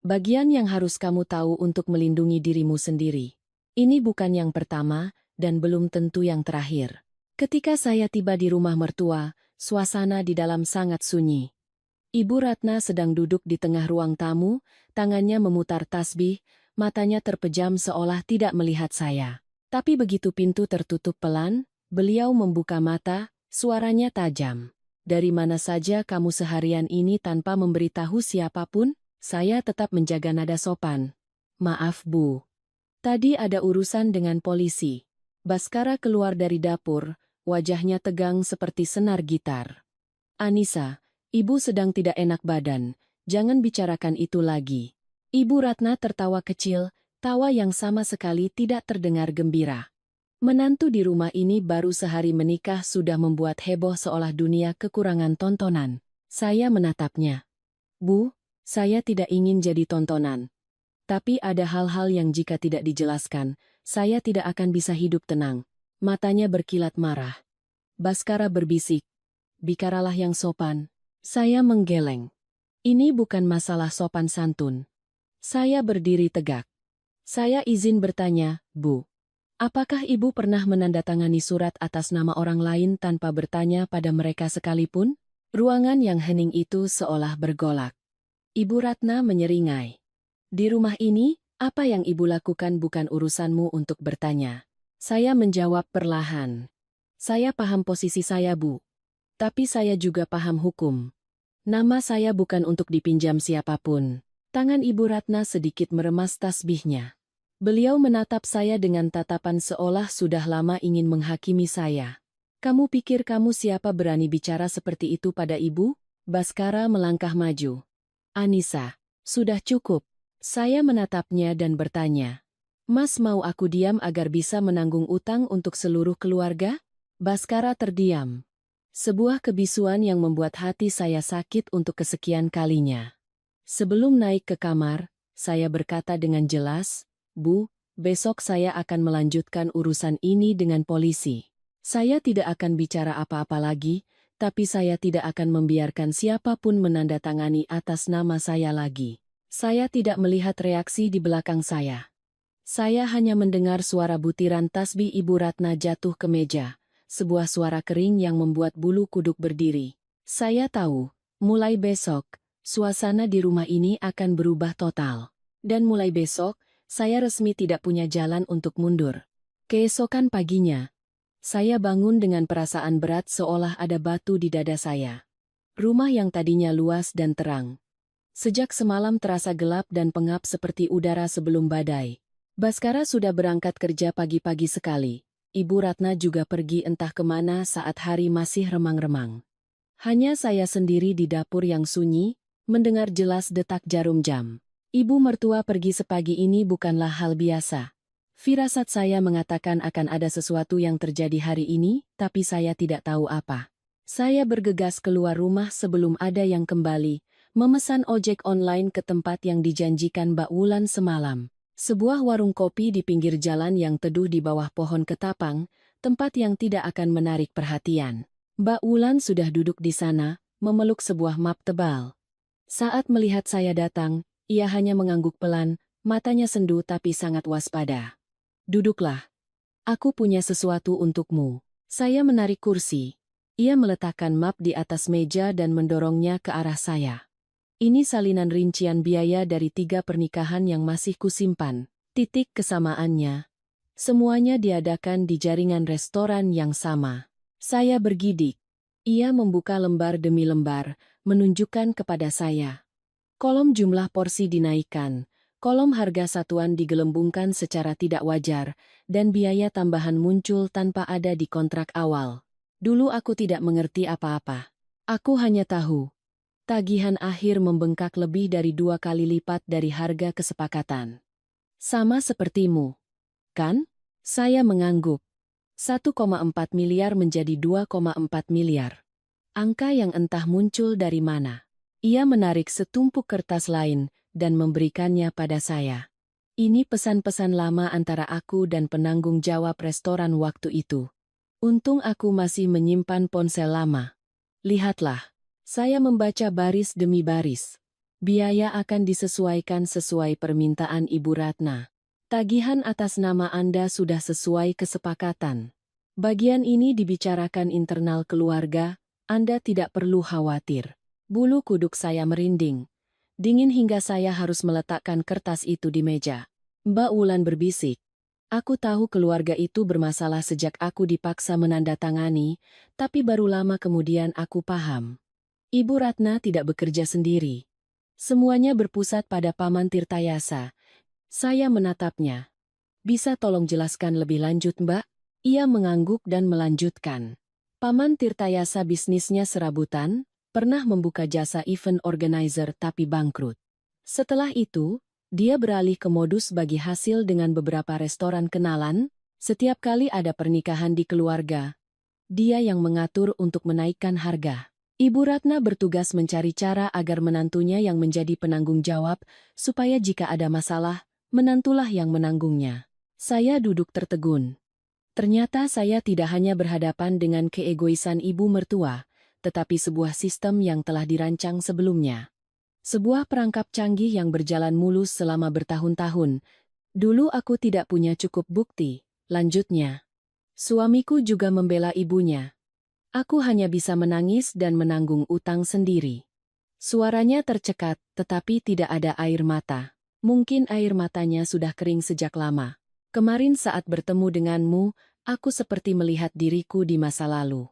Bagian yang harus kamu tahu untuk melindungi dirimu sendiri. Ini bukan yang pertama, dan belum tentu yang terakhir. Ketika saya tiba di rumah mertua, suasana di dalam sangat sunyi. Ibu Ratna sedang duduk di tengah ruang tamu, tangannya memutar tasbih, matanya terpejam seolah tidak melihat saya. Tapi begitu pintu tertutup pelan, beliau membuka mata, suaranya tajam. Dari mana saja kamu seharian ini tanpa memberitahu siapapun? Saya tetap menjaga nada sopan. Maaf Bu. Tadi ada urusan dengan polisi. Baskara keluar dari dapur, wajahnya tegang seperti senar gitar. Anissa, Ibu sedang tidak enak badan, jangan bicarakan itu lagi. Ibu Ratna tertawa kecil, tawa yang sama sekali tidak terdengar gembira. Menantu di rumah ini baru sehari menikah sudah membuat heboh seolah dunia kekurangan tontonan. Saya menatapnya. Bu, saya tidak ingin jadi tontonan. Tapi ada hal-hal yang jika tidak dijelaskan, saya tidak akan bisa hidup tenang. Matanya berkilat marah. Baskara berbisik, bicaralah yang sopan. Saya menggeleng. Ini bukan masalah sopan santun. Saya berdiri tegak. Saya izin bertanya, Bu. Apakah Ibu pernah menandatangani surat atas nama orang lain tanpa bertanya pada mereka sekalipun? Ruangan yang hening itu seolah bergolak. Ibu Ratna menyeringai. Di rumah ini, apa yang Ibu lakukan bukan urusanmu untuk bertanya. Saya menjawab perlahan. Saya paham posisi saya, Bu. Tapi saya juga paham hukum. Nama saya bukan untuk dipinjam siapapun. Tangan Ibu Ratna sedikit meremas tasbihnya. Beliau menatap saya dengan tatapan seolah sudah lama ingin menghakimi saya. Kamu pikir kamu siapa berani bicara seperti itu pada Ibu? Baskara melangkah maju. Anissa, sudah cukup. Saya menatapnya dan bertanya. Mas mau aku diam agar bisa menanggung utang untuk seluruh keluarga? Baskara terdiam. Sebuah kebisuan yang membuat hati saya sakit untuk kesekian kalinya. Sebelum naik ke kamar, saya berkata dengan jelas, Bu, besok saya akan melanjutkan urusan ini dengan polisi. Saya tidak akan bicara apa-apa lagi, tapi saya tidak akan membiarkan siapapun menandatangani atas nama saya lagi. Saya tidak melihat reaksi di belakang saya. Saya hanya mendengar suara butiran tasbih Ibu Ratna jatuh ke meja. Sebuah suara kering yang membuat bulu kuduk berdiri. Saya tahu, mulai besok, suasana di rumah ini akan berubah total. Dan mulai besok, saya resmi tidak punya jalan untuk mundur. Keesokan paginya, saya bangun dengan perasaan berat seolah ada batu di dada saya. Rumah yang tadinya luas dan terang. Sejak semalam terasa gelap dan pengap seperti udara sebelum badai. Baskara sudah berangkat kerja pagi-pagi sekali. Ibu Ratna juga pergi entah kemana saat hari masih remang-remang. Hanya saya sendiri di dapur yang sunyi, mendengar jelas detak jarum jam. Ibu mertua pergi sepagi ini bukanlah hal biasa. Firasat saya mengatakan akan ada sesuatu yang terjadi hari ini, tapi saya tidak tahu apa. Saya bergegas keluar rumah sebelum ada yang kembali, memesan ojek online ke tempat yang dijanjikan Mbak Wulan semalam. Sebuah warung kopi di pinggir jalan yang teduh di bawah pohon ketapang, tempat yang tidak akan menarik perhatian. Mbak Wulan sudah duduk di sana, memeluk sebuah map tebal. Saat melihat saya datang, ia hanya mengangguk pelan, matanya sendu tapi sangat waspada. Duduklah. Aku punya sesuatu untukmu. Saya menarik kursi. Ia meletakkan map di atas meja dan mendorongnya ke arah saya. Ini salinan rincian biaya dari 3 pernikahan yang masih kusimpan. Titik kesamaannya. Semuanya diadakan di jaringan restoran yang sama. Saya bergidik. Ia membuka lembar demi lembar, menunjukkan kepada saya. Kolom jumlah porsi dinaikkan, kolom harga satuan digelembungkan secara tidak wajar, dan biaya tambahan muncul tanpa ada di kontrak awal. Dulu aku tidak mengerti apa-apa. Aku hanya tahu. Tagihan akhir membengkak lebih dari 2 kali lipat dari harga kesepakatan. Sama sepertimu. Kan? Saya mengangguk. 1,4 miliar menjadi 2,4 miliar. Angka yang entah muncul dari mana. Ia menarik setumpuk kertas lain dan memberikannya pada saya. Ini pesan-pesan lama antara aku dan penanggung jawab restoran waktu itu. Untung aku masih menyimpan ponsel lama. Lihatlah. Saya membaca baris demi baris. Biaya akan disesuaikan sesuai permintaan Ibu Ratna. Tagihan atas nama Anda sudah sesuai kesepakatan. Bagian ini dibicarakan internal keluarga, Anda tidak perlu khawatir. Bulu kuduk saya merinding. Dingin hingga saya harus meletakkan kertas itu di meja. Mbak Wulan berbisik. Aku tahu keluarga itu bermasalah sejak aku dipaksa menandatangani, tapi baru lama kemudian aku paham. Ibu Ratna tidak bekerja sendiri. Semuanya berpusat pada Paman Tirtayasa. Saya menatapnya. Bisa tolong jelaskan lebih lanjut, Mbak? Ia mengangguk dan melanjutkan. Paman Tirtayasa bisnisnya serabutan, pernah membuka jasa event organizer tapi bangkrut. Setelah itu, dia beralih ke modus bagi hasil dengan beberapa restoran kenalan. Setiap kali ada pernikahan di keluarga, dia yang mengatur untuk menaikkan harga. Ibu Ratna bertugas mencari cara agar menantunya yang menjadi penanggung jawab, supaya jika ada masalah, Menantulah yang menanggungnya. Saya duduk tertegun. Ternyata saya tidak hanya berhadapan dengan keegoisan ibu mertua, tetapi sebuah sistem yang telah dirancang sebelumnya. Sebuah perangkap canggih yang berjalan mulus selama bertahun-tahun. Dulu aku tidak punya cukup bukti, lanjutnya. Suamiku juga membela ibunya. Aku hanya bisa menangis dan menanggung utang sendiri. Suaranya tercekat, tetapi tidak ada air mata. Mungkin air matanya sudah kering sejak lama. Kemarin saat bertemu denganmu, aku seperti melihat diriku di masa lalu.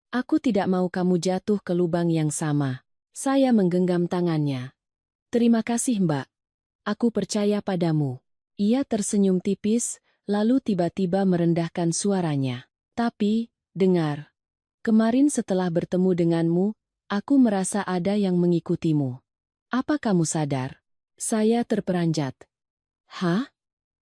Aku tidak mau kamu jatuh ke lubang yang sama. Saya menggenggam tangannya. Terima kasih, Mbak. Aku percaya padamu. Ia tersenyum tipis, lalu tiba-tiba merendahkan suaranya. Tapi, dengar. Kemarin setelah bertemu denganmu, aku merasa ada yang mengikutimu. Apa kamu sadar? Saya terperanjat. Hah?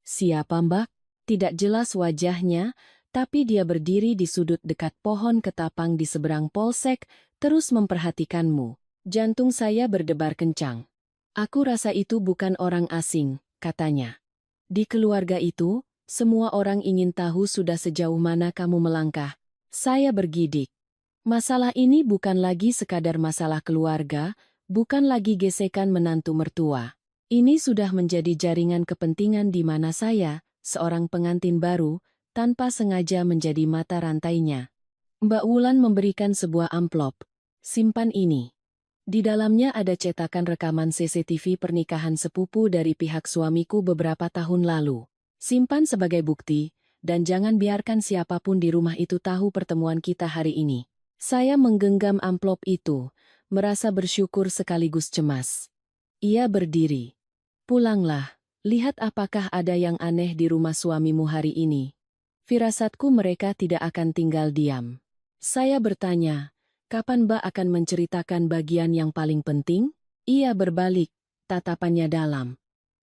Siapa, Mbak? Tidak jelas wajahnya, tapi dia berdiri di sudut dekat pohon ketapang di seberang polsek, terus memperhatikanmu. Jantung saya berdebar kencang. Aku rasa itu bukan orang asing, katanya. Di keluarga itu, semua orang ingin tahu sudah sejauh mana kamu melangkah. Saya bergidik. Masalah ini bukan lagi sekadar masalah keluarga, bukan lagi gesekan menantu mertua. Ini sudah menjadi jaringan kepentingan di mana saya, seorang pengantin baru, tanpa sengaja menjadi mata rantainya. Mbak Wulan memberikan sebuah amplop. Simpan ini. Di dalamnya ada cetakan rekaman CCTV pernikahan sepupu dari pihak suamiku beberapa tahun lalu. Simpan sebagai bukti, dan jangan biarkan siapapun di rumah itu tahu pertemuan kita hari ini. Saya menggenggam amplop itu, merasa bersyukur sekaligus cemas. Ia berdiri. Pulanglah, lihat apakah ada yang aneh di rumah suamimu hari ini. Firasatku mereka tidak akan tinggal diam. Saya bertanya, kapan Mbak akan menceritakan bagian yang paling penting? Ia berbalik, tatapannya dalam.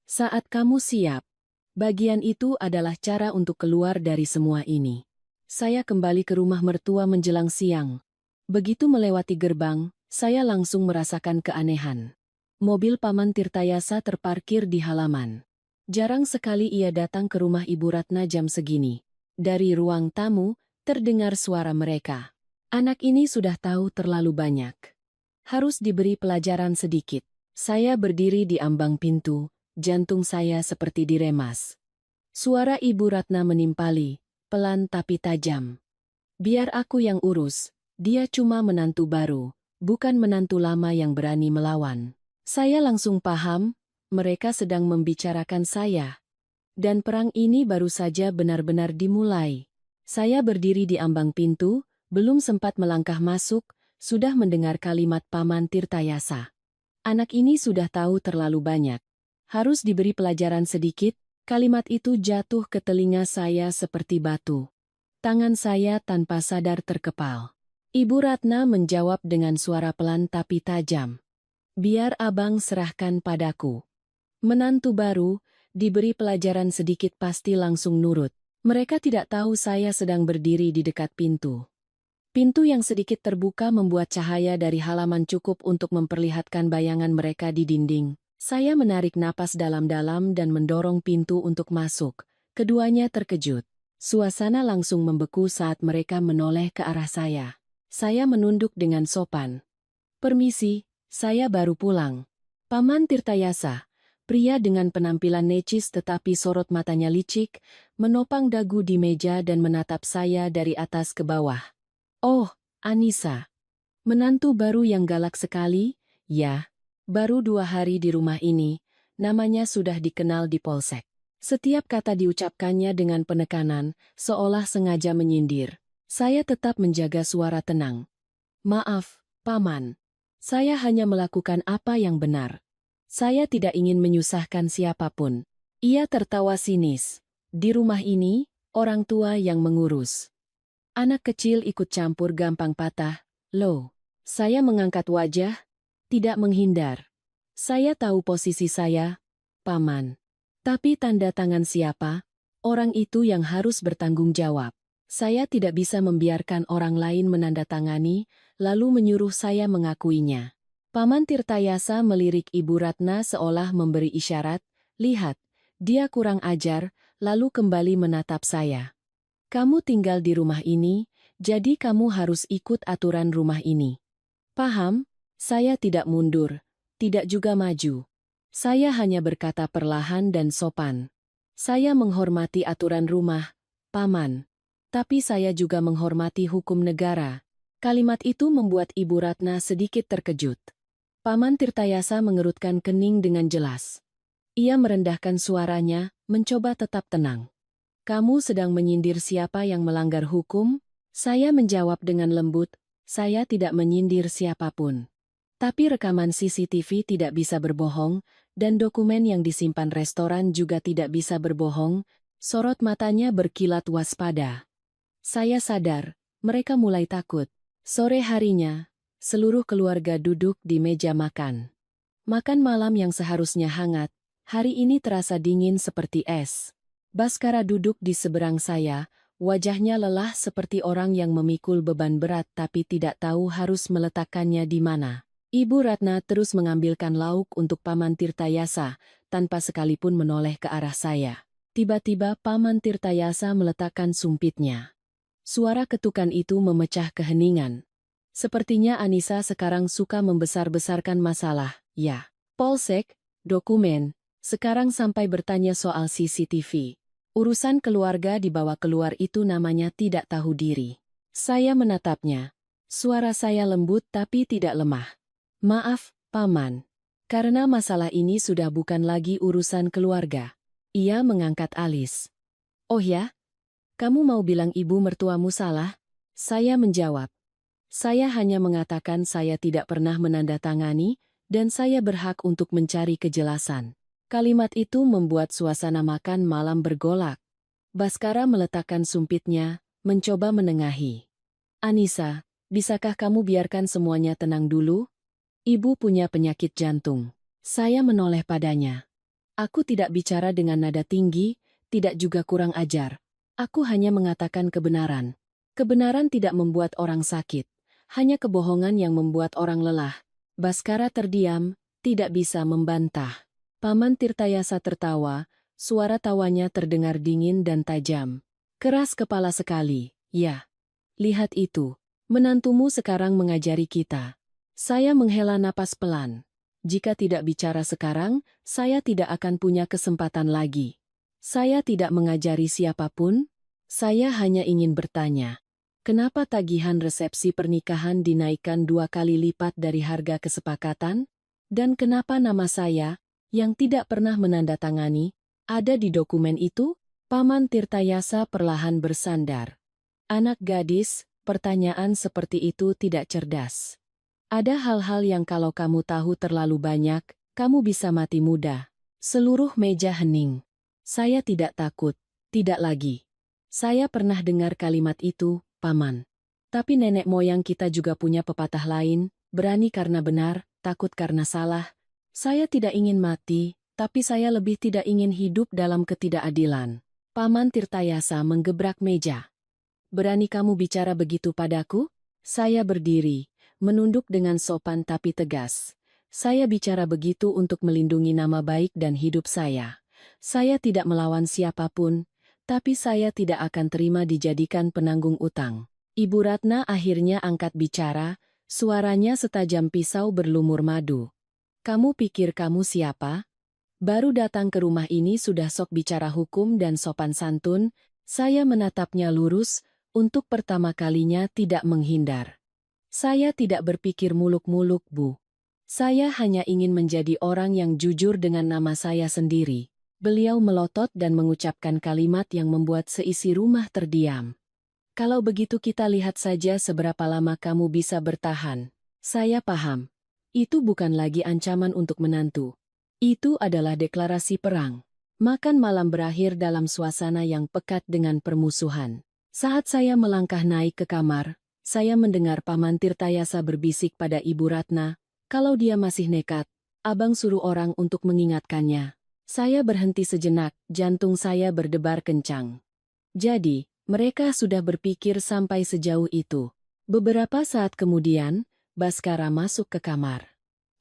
Saat kamu siap. Bagian itu adalah cara untuk keluar dari semua ini. Saya kembali ke rumah mertua menjelang siang. Begitu melewati gerbang, saya langsung merasakan keanehan. Mobil Paman Tirtayasa terparkir di halaman. Jarang sekali ia datang ke rumah Ibu Ratna jam segini. Dari ruang tamu, terdengar suara mereka. Anak ini sudah tahu terlalu banyak. Harus diberi pelajaran sedikit. Saya berdiri di ambang pintu, jantung saya seperti diremas. Suara Ibu Ratna menimpali, pelan tapi tajam. Biar aku yang urus, dia cuma menantu baru, bukan menantu lama yang berani melawan. Saya langsung paham, mereka sedang membicarakan saya. Dan perang ini baru saja benar-benar dimulai. Saya berdiri di ambang pintu, belum sempat melangkah masuk, sudah mendengar kalimat Paman Tirtayasa. Anak ini sudah tahu terlalu banyak. Harus diberi pelajaran sedikit, kalimat itu jatuh ke telinga saya seperti batu. Tangan saya tanpa sadar terkepal. Ibu Ratna menjawab dengan suara pelan tapi tajam. Biar abang serahkan padaku. Menantu baru, diberi pelajaran sedikit pasti langsung nurut. Mereka tidak tahu saya sedang berdiri di dekat pintu. Pintu yang sedikit terbuka membuat cahaya dari halaman cukup untuk memperlihatkan bayangan mereka di dinding. Saya menarik napas dalam-dalam dan mendorong pintu untuk masuk. Keduanya terkejut. Suasana langsung membeku saat mereka menoleh ke arah saya. Saya menunduk dengan sopan. Permisi, saya baru pulang. Paman Tirtayasa, pria dengan penampilan necis tetapi sorot matanya licik, menopang dagu di meja dan menatap saya dari atas ke bawah. Oh, Anissa. Menantu baru yang galak sekali, ya. Baru 2 hari di rumah ini, namanya sudah dikenal di polsek. Setiap kata diucapkannya dengan penekanan, seolah sengaja menyindir. Saya tetap menjaga suara tenang. Maaf, Paman. Saya hanya melakukan apa yang benar. Saya tidak ingin menyusahkan siapapun. Ia tertawa sinis. Di rumah ini, orang tua yang mengurus. Anak kecil ikut campur gampang patah. Loh, saya mengangkat wajah, tidak menghindar. Saya tahu posisi saya, Paman. Tapi tanda tangan siapa? Orang itu yang harus bertanggung jawab. Saya tidak bisa membiarkan orang lain menandatangani, lalu menyuruh saya mengakuinya. Paman Tirtayasa melirik Ibu Ratna seolah memberi isyarat, lihat, Dia kurang ajar, lalu kembali menatap saya. Kamu tinggal di rumah ini, jadi kamu harus ikut aturan rumah ini. Paham? Saya tidak mundur, tidak juga maju. Saya hanya berkata perlahan dan sopan. Saya menghormati aturan rumah, Paman. Tapi saya juga menghormati hukum negara. Kalimat itu membuat Ibu Ratna sedikit terkejut. Paman Tirtayasa mengerutkan kening dengan jelas. Ia merendahkan suaranya, mencoba tetap tenang. Kamu sedang menyindir siapa yang melanggar hukum? Saya menjawab dengan lembut, saya tidak menyindir siapapun. Tapi rekaman CCTV tidak bisa berbohong, dan dokumen yang disimpan restoran juga tidak bisa berbohong. Sorot matanya berkilat waspada. Saya sadar, mereka mulai takut. Sore harinya, seluruh keluarga duduk di meja makan. Makan malam yang seharusnya hangat, hari ini terasa dingin seperti es. Baskara duduk di seberang saya, wajahnya lelah seperti orang yang memikul beban berat tapi tidak tahu harus meletakkannya di mana. Ibu Ratna terus mengambilkan lauk untuk Paman Tirtayasa, tanpa sekalipun menoleh ke arah saya. Tiba-tiba Paman Tirtayasa meletakkan sumpitnya. Suara ketukan itu memecah keheningan. Sepertinya Anissa sekarang suka membesar-besarkan masalah, ya. Polsek, dokumen, sekarang sampai bertanya soal CCTV. Urusan keluarga dibawa keluar itu namanya tidak tahu diri. Saya menatapnya. Suara saya lembut tapi tidak lemah. Maaf, Paman. Karena masalah ini sudah bukan lagi urusan keluarga. Ia mengangkat alis. Oh ya? Kamu mau bilang ibu mertuamu salah? Saya menjawab. Saya hanya mengatakan saya tidak pernah menandatangani, dan saya berhak untuk mencari kejelasan. Kalimat itu membuat suasana makan malam bergolak. Baskara meletakkan sumpitnya, mencoba menengahi. Anissa, bisakah kamu biarkan semuanya tenang dulu? Ibu punya penyakit jantung. Saya menoleh padanya. Aku tidak bicara dengan nada tinggi, tidak juga kurang ajar. Aku hanya mengatakan kebenaran. Kebenaran tidak membuat orang sakit, hanya kebohongan yang membuat orang lelah. Baskara terdiam, tidak bisa membantah. Paman Tirtayasa tertawa, suara tawanya terdengar dingin dan tajam. Keras kepala sekali, ya. Lihat itu, menantumu sekarang mengajari kita. Saya menghela napas pelan. Jika tidak bicara sekarang, saya tidak akan punya kesempatan lagi. Saya tidak mengajari siapapun, saya hanya ingin bertanya. Kenapa tagihan resepsi pernikahan dinaikkan 2 kali lipat dari harga kesepakatan? Dan kenapa nama saya, yang tidak pernah menandatangani, ada di dokumen itu? Paman Tirtayasa perlahan bersandar. Anak gadis, pertanyaan seperti itu tidak cerdas. Ada hal-hal yang kalau kamu tahu terlalu banyak, kamu bisa mati muda. Seluruh meja hening. Saya tidak takut, tidak lagi. Saya pernah dengar kalimat itu, Paman. Tapi nenek moyang kita juga punya pepatah lain, berani karena benar, takut karena salah. Saya tidak ingin mati, tapi saya lebih tidak ingin hidup dalam ketidakadilan. Paman Tirtayasa menggebrak meja. Berani kamu bicara begitu padaku? Saya berdiri, menunduk dengan sopan tapi tegas. Saya bicara begitu untuk melindungi nama baik dan hidup saya. Saya tidak melawan siapapun, tapi saya tidak akan terima dijadikan penanggung utang. Ibu Ratna akhirnya angkat bicara, suaranya setajam pisau berlumur madu. Kamu pikir kamu siapa? Baru datang ke rumah ini sudah sok bicara hukum dan sopan santun, saya menatapnya lurus, untuk pertama kalinya tidak menghindar. Saya tidak berpikir muluk-muluk, Bu. Saya hanya ingin menjadi orang yang jujur dengan nama saya sendiri. Beliau melotot dan mengucapkan kalimat yang membuat seisi rumah terdiam. Kalau begitu kita lihat saja seberapa lama kamu bisa bertahan. Saya paham. Itu bukan lagi ancaman untuk menantu. Itu adalah deklarasi perang. Makan malam berakhir dalam suasana yang pekat dengan permusuhan. Saat saya melangkah naik ke kamar, saya mendengar Paman Tirtayasa berbisik pada Ibu Ratna, kalau dia masih nekat, abang suruh orang untuk mengingatkannya. Saya berhenti sejenak, jantung saya berdebar kencang. Jadi, mereka sudah berpikir sampai sejauh itu. Beberapa saat kemudian, Baskara masuk ke kamar.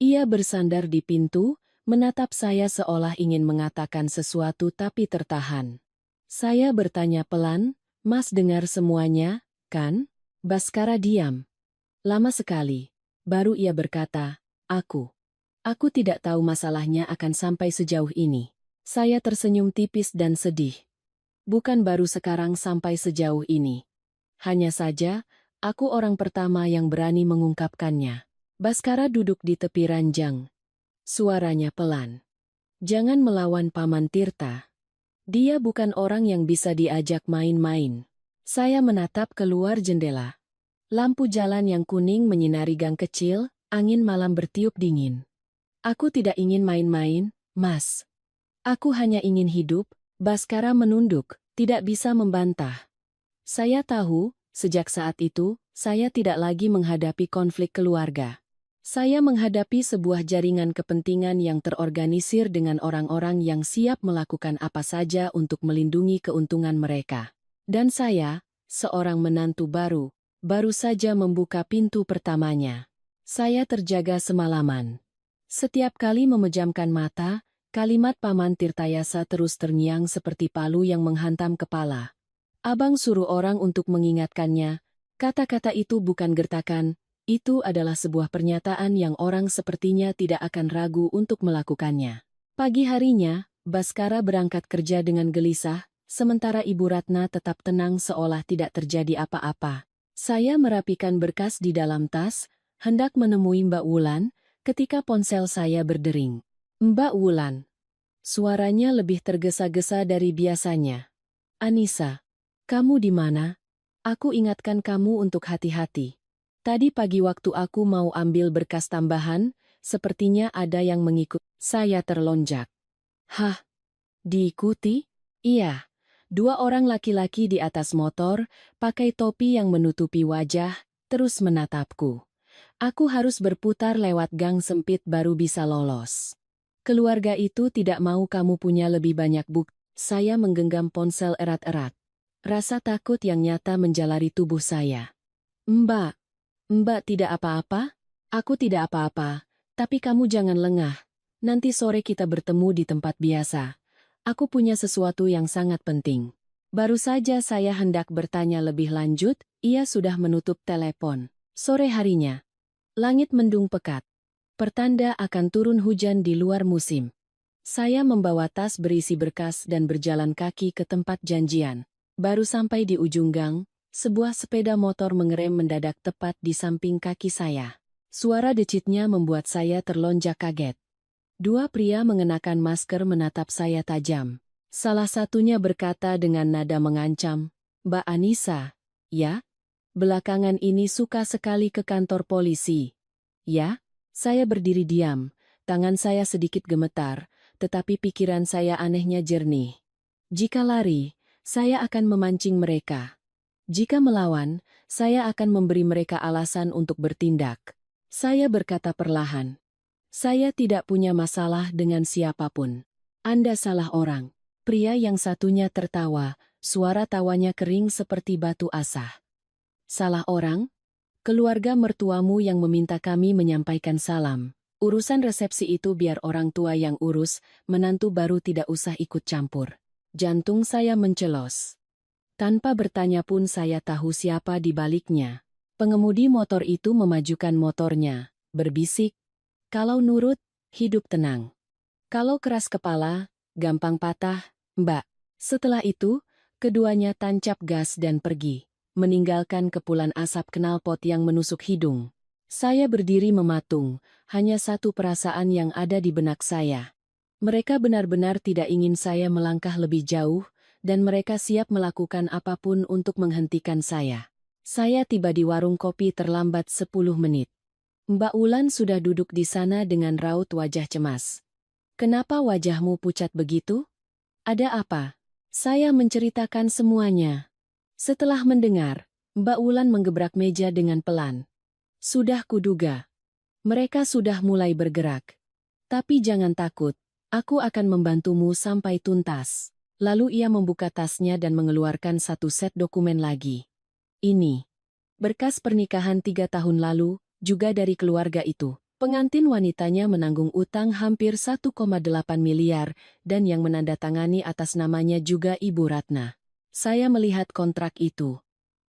Ia bersandar di pintu, menatap saya seolah ingin mengatakan sesuatu tapi tertahan. Saya bertanya pelan, "Mas dengar semuanya, kan?" Baskara diam. Lama sekali. Baru ia berkata, Aku tidak tahu masalahnya akan sampai sejauh ini." Saya tersenyum tipis dan sedih. Bukan baru sekarang sampai sejauh ini. Hanya saja, aku orang pertama yang berani mengungkapkannya. Baskara duduk di tepi ranjang. Suaranya pelan. "Jangan melawan Paman Tirta. Dia bukan orang yang bisa diajak main-main." Saya menatap keluar jendela. Lampu jalan yang kuning menyinari gang kecil, angin malam bertiup dingin. "Aku tidak ingin main-main, Mas. Aku hanya ingin hidup." Baskara menunduk, tidak bisa membantah. Saya tahu, sejak saat itu, saya tidak lagi menghadapi konflik keluarga. Saya menghadapi sebuah jaringan kepentingan yang terorganisir dengan orang-orang yang siap melakukan apa saja untuk melindungi keuntungan mereka. Dan saya, seorang menantu baru saja membuka pintu pertamanya. Saya terjaga semalaman. Setiap kali memejamkan mata, kalimat Paman Tirtayasa terus terngiang seperti palu yang menghantam kepala. "Abang suruh orang untuk mengingatkannya." Kata-kata itu bukan gertakan, itu adalah sebuah pernyataan yang orang sepertinya tidak akan ragu untuk melakukannya. Pagi harinya, Baskara berangkat kerja dengan gelisah, sementara Ibu Ratna tetap tenang seolah tidak terjadi apa-apa. Saya merapikan berkas di dalam tas, hendak menemui Mbak Wulan, ketika ponsel saya berdering. "Mbak Wulan." Suaranya lebih tergesa-gesa dari biasanya. "Anissa, kamu di mana? Aku ingatkan kamu untuk hati-hati. Tadi pagi waktu aku mau ambil berkas tambahan, sepertinya ada yang mengikut." Saya terlonjak. "Hah? Diikuti?" "Iya. 2 orang laki-laki di atas motor, pakai topi yang menutupi wajah, terus menatapku. Aku harus berputar lewat gang sempit baru bisa lolos. Keluarga itu tidak mau kamu punya lebih banyak bukti." Saya menggenggam ponsel erat-erat. Rasa takut yang nyata menjalari tubuh saya. Mbak tidak apa-apa?" "Aku tidak apa-apa, tapi kamu jangan lengah. Nanti sore kita bertemu di tempat biasa. Aku punya sesuatu yang sangat penting." Baru saja saya hendak bertanya lebih lanjut, ia sudah menutup telepon. Sore harinya. Langit mendung pekat. Pertanda akan turun hujan di luar musim. Saya membawa tas berisi berkas dan berjalan kaki ke tempat janjian. Baru sampai di ujung gang, sebuah sepeda motor mengerem mendadak tepat di samping kaki saya. Suara decitnya membuat saya terlonjak kaget. 2 pria mengenakan masker menatap saya tajam. Salah satunya berkata dengan nada mengancam, "Mbak Anissa, ya? Belakangan ini suka sekali ke kantor polisi." "Ya?" Saya berdiri diam, tangan saya sedikit gemetar, tetapi pikiran saya anehnya jernih. Jika lari, saya akan memancing mereka. Jika melawan, saya akan memberi mereka alasan untuk bertindak. Saya berkata perlahan. "Saya tidak punya masalah dengan siapapun. Anda salah orang." Pria yang satunya tertawa, suara tawanya kering seperti batu asah. "Salah orang? Keluarga mertuamu yang meminta kami menyampaikan salam. Urusan resepsi itu biar orang tua yang urus, menantu baru tidak usah ikut campur." Jantung saya mencelos. Tanpa bertanya pun saya tahu siapa di baliknya. Pengemudi motor itu memajukan motornya, berbisik, "Kalau nurut, hidup tenang. Kalau keras kepala, gampang patah, Mbak." Setelah itu, keduanya tancap gas dan pergi, meninggalkan kepulan asap knalpot yang menusuk hidung. Saya berdiri mematung, hanya satu perasaan yang ada di benak saya. Mereka benar-benar tidak ingin saya melangkah lebih jauh, dan mereka siap melakukan apapun untuk menghentikan saya. Saya tiba di warung kopi terlambat 10 menit. Mbak Wulan sudah duduk di sana dengan raut wajah cemas. "Kenapa wajahmu pucat begitu? Ada apa?" Saya menceritakan semuanya. Setelah mendengar, Mbak Wulan menggebrak meja dengan pelan. "Sudah kuduga. Mereka sudah mulai bergerak. Tapi jangan takut, aku akan membantumu sampai tuntas." Lalu ia membuka tasnya dan mengeluarkan satu set dokumen lagi. "Ini berkas pernikahan 3 tahun lalu, juga dari keluarga itu." Pengantin wanitanya menanggung utang hampir 1,8 miliar dan yang menandatangani atas namanya juga Ibu Ratna. Saya melihat kontrak itu.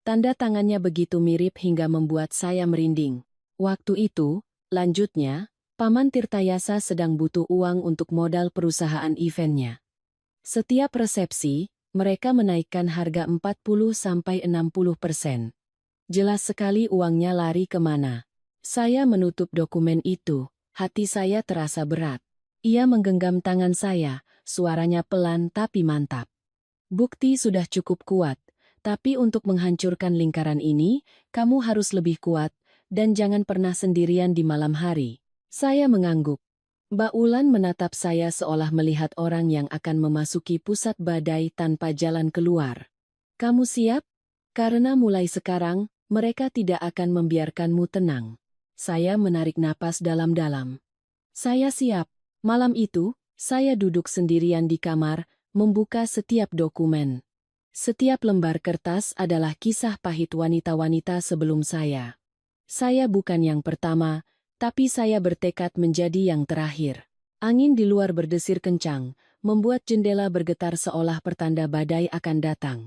Tanda tangannya begitu mirip hingga membuat saya merinding. Waktu itu, lanjutnya, Paman Tirtayasa sedang butuh uang untuk modal perusahaan eventnya. Setiap resepsi, mereka menaikkan harga 40–60%. Jelas sekali uangnya lari kemana. Saya menutup dokumen itu, hati saya terasa berat. Ia menggenggam tangan saya, suaranya pelan tapi mantap. Bukti sudah cukup kuat, tapi untuk menghancurkan lingkaran ini, kamu harus lebih kuat, dan jangan pernah sendirian di malam hari. Saya mengangguk. Mbak Ulan menatap saya seolah melihat orang yang akan memasuki pusat badai tanpa jalan keluar. Kamu siap? Karena mulai sekarang, mereka tidak akan membiarkanmu tenang. Saya menarik napas dalam-dalam. Saya siap. Malam itu, saya duduk sendirian di kamar, membuka setiap dokumen. Setiap lembar kertas adalah kisah pahit wanita-wanita sebelum saya. Saya bukan yang pertama, tapi saya bertekad menjadi yang terakhir. Angin di luar berdesir kencang, membuat jendela bergetar seolah pertanda badai akan datang.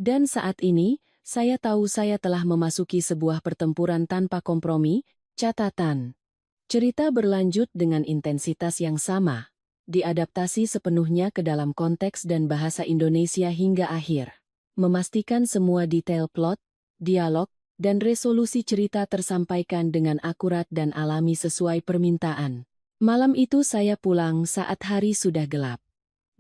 Dan saat ini, saya tahu saya telah memasuki sebuah pertempuran tanpa kompromi. Catatan. Cerita berlanjut dengan intensitas yang sama. Diadaptasi sepenuhnya ke dalam konteks dan bahasa Indonesia hingga akhir. Memastikan semua detail plot, dialog, dan resolusi cerita tersampaikan dengan akurat dan alami sesuai permintaan. Malam itu saya pulang saat hari sudah gelap.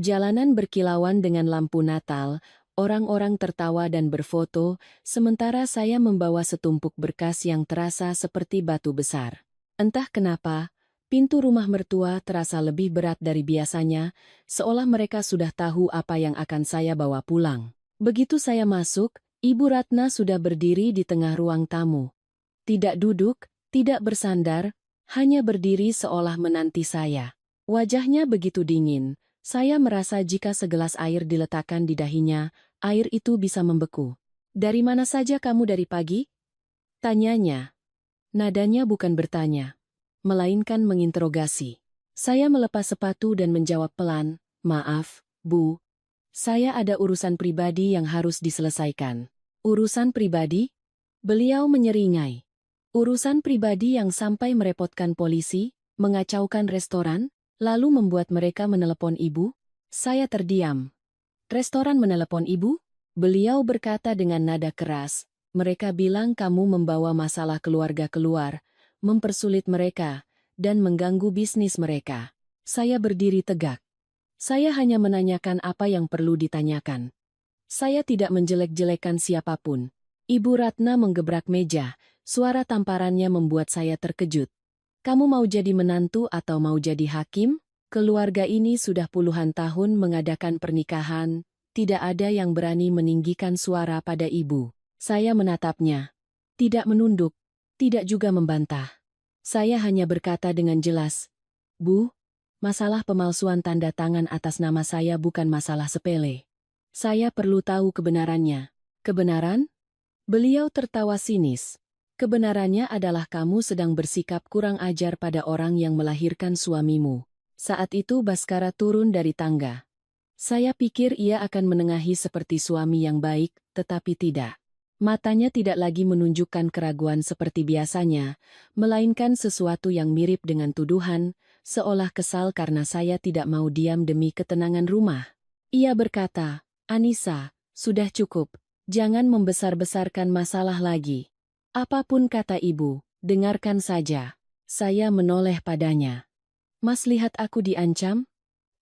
Jalanan berkilauan dengan lampu Natal, orang-orang tertawa dan berfoto, sementara saya membawa setumpuk berkas yang terasa seperti batu besar. Entah kenapa, pintu rumah mertua terasa lebih berat dari biasanya, seolah mereka sudah tahu apa yang akan saya bawa pulang. Begitu saya masuk, Ibu Ratna sudah berdiri di tengah ruang tamu. Tidak duduk, tidak bersandar, hanya berdiri seolah menanti saya. Wajahnya begitu dingin, saya merasa jika segelas air diletakkan di dahinya, air itu bisa membeku. "Dari mana saja kamu dari pagi?" tanyanya. Nadanya bukan bertanya, melainkan menginterogasi. Saya melepas sepatu dan menjawab pelan, "Maaf, Bu. Saya ada urusan pribadi yang harus diselesaikan." "Urusan pribadi?" Beliau menyeringai. "Urusan pribadi yang sampai merepotkan polisi, mengacaukan restoran, lalu membuat mereka menelepon Ibu?" Saya terdiam. "Restoran menelepon Ibu?" Beliau berkata dengan nada keras. "Mereka bilang kamu membawa masalah keluarga keluar, mempersulit mereka, dan mengganggu bisnis mereka." Saya berdiri tegak. Saya hanya menanyakan apa yang perlu ditanyakan. Saya tidak menjelek-jelekan siapapun. Ibu Ratna menggebrak meja, suara tamparannya membuat saya terkejut. "Kamu mau jadi menantu atau mau jadi hakim? Keluarga ini sudah puluhan tahun mengadakan pernikahan, tidak ada yang berani meninggikan suara pada ibu." Saya menatapnya. Tidak menunduk, tidak juga membantah. Saya hanya berkata dengan jelas, "Bu, masalah pemalsuan tanda tangan atas nama saya bukan masalah sepele. Saya perlu tahu kebenarannya." "Kebenaran?" Beliau tertawa sinis. "Kebenarannya adalah kamu sedang bersikap kurang ajar pada orang yang melahirkan suamimu." Saat itu Baskara turun dari tangga. Saya pikir ia akan menengahi seperti suami yang baik, tetapi tidak. Matanya tidak lagi menunjukkan keraguan seperti biasanya, melainkan sesuatu yang mirip dengan tuduhan, seolah kesal karena saya tidak mau diam demi ketenangan rumah. Ia berkata, "Anissa, sudah cukup, jangan membesar-besarkan masalah lagi. Apapun kata ibu, dengarkan saja." Saya menoleh padanya. "Mas lihat aku diancam?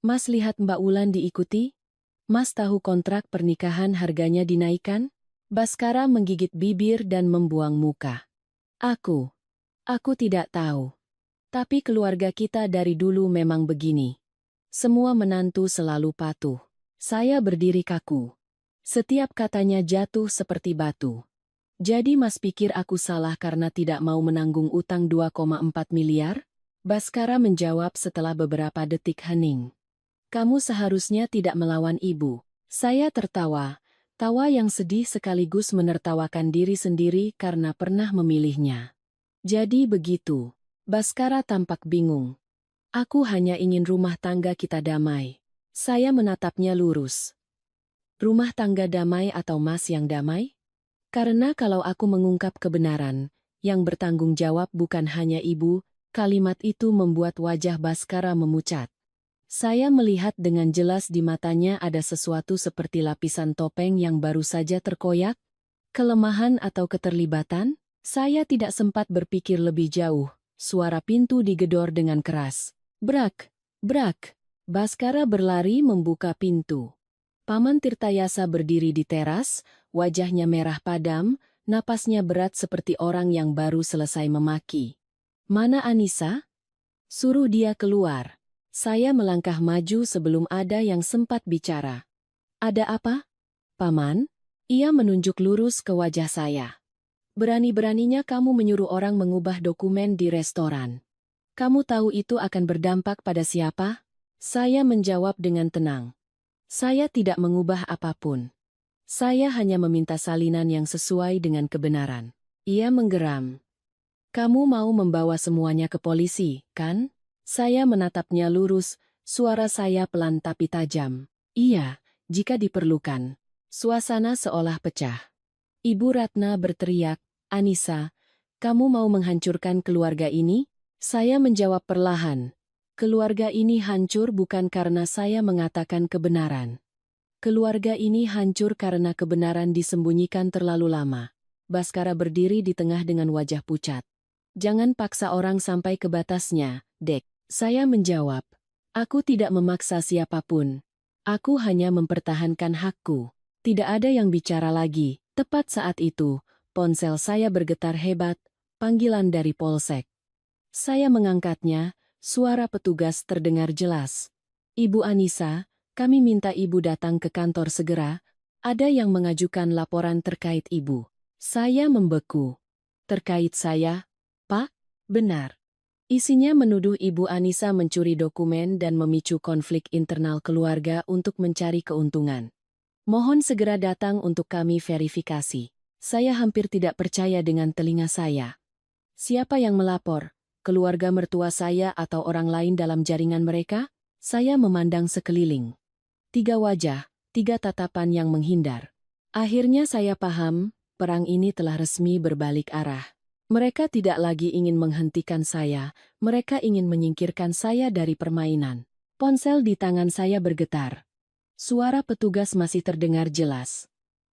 Mas lihat Mbak Ulan diikuti? Mas tahu kontrak pernikahan harganya dinaikkan?" Baskara menggigit bibir dan membuang muka. Aku tidak tahu. Tapi keluarga kita dari dulu memang begini. Semua menantu selalu patuh." Saya berdiri kaku. Setiap katanya jatuh seperti batu. "Jadi Mas pikir aku salah karena tidak mau menanggung utang 2,4 miliar? Baskara menjawab setelah beberapa detik hening. "Kamu seharusnya tidak melawan ibu." Saya tertawa, tawa yang sedih sekaligus menertawakan diri sendiri karena pernah memilihnya. "Jadi begitu. Baskara tampak bingung. Aku hanya ingin rumah tangga kita damai. Saya menatapnya lurus. Rumah tangga damai atau Mas yang damai? Karena kalau aku mengungkap kebenaran, yang bertanggung jawab bukan hanya ibu, kalimat itu membuat wajah Baskara memucat. Saya melihat dengan jelas di matanya ada sesuatu seperti lapisan topeng yang baru saja terkoyak. Kelemahan atau keterlibatan? Saya tidak sempat berpikir lebih jauh. Suara pintu digedor dengan keras. Brak, brak. Baskara berlari membuka pintu. Paman Tirtayasa berdiri di teras, wajahnya merah padam, napasnya berat seperti orang yang baru selesai memaki. Mana Anissa? Suruh dia keluar. Saya melangkah maju sebelum ada yang sempat bicara. Ada apa? Paman? Ia menunjuk lurus ke wajah saya. Berani-beraninya kamu menyuruh orang mengubah dokumen di restoran. Kamu tahu itu akan berdampak pada siapa? Saya menjawab dengan tenang. Saya tidak mengubah apapun. Saya hanya meminta salinan yang sesuai dengan kebenaran. Ia menggeram. Kamu mau membawa semuanya ke polisi, kan? Saya menatapnya lurus, suara saya pelan tapi tajam. Iya, jika diperlukan. Suasana seolah pecah. Ibu Ratna berteriak, Anissa, kamu mau menghancurkan keluarga ini? Saya menjawab perlahan. Keluarga ini hancur bukan karena saya mengatakan kebenaran. Keluarga ini hancur karena kebenaran disembunyikan terlalu lama. Baskara berdiri di tengah dengan wajah pucat. Jangan paksa orang sampai ke batasnya, Dek. Saya menjawab. Aku tidak memaksa siapapun. Aku hanya mempertahankan hakku. Tidak ada yang bicara lagi. Tepat saat itu, ponsel saya bergetar hebat, panggilan dari polsek. Saya mengangkatnya, suara petugas terdengar jelas. Ibu Anissa, kami minta ibu datang ke kantor segera, ada yang mengajukan laporan terkait ibu. Saya membeku. Terkait saya? Pak? Benar. Isinya menuduh Ibu Anissa mencuri dokumen dan memicu konflik internal keluarga untuk mencari keuntungan. Mohon segera datang untuk kami verifikasi. Saya hampir tidak percaya dengan telinga saya. Siapa yang melapor? Keluarga mertua saya atau orang lain dalam jaringan mereka? Saya memandang sekeliling. 3 wajah, 3 tatapan yang menghindar. Akhirnya saya paham, perang ini telah resmi berbalik arah. Mereka tidak lagi ingin menghentikan saya, mereka ingin menyingkirkan saya dari permainan. Ponsel di tangan saya bergetar. Suara petugas masih terdengar jelas.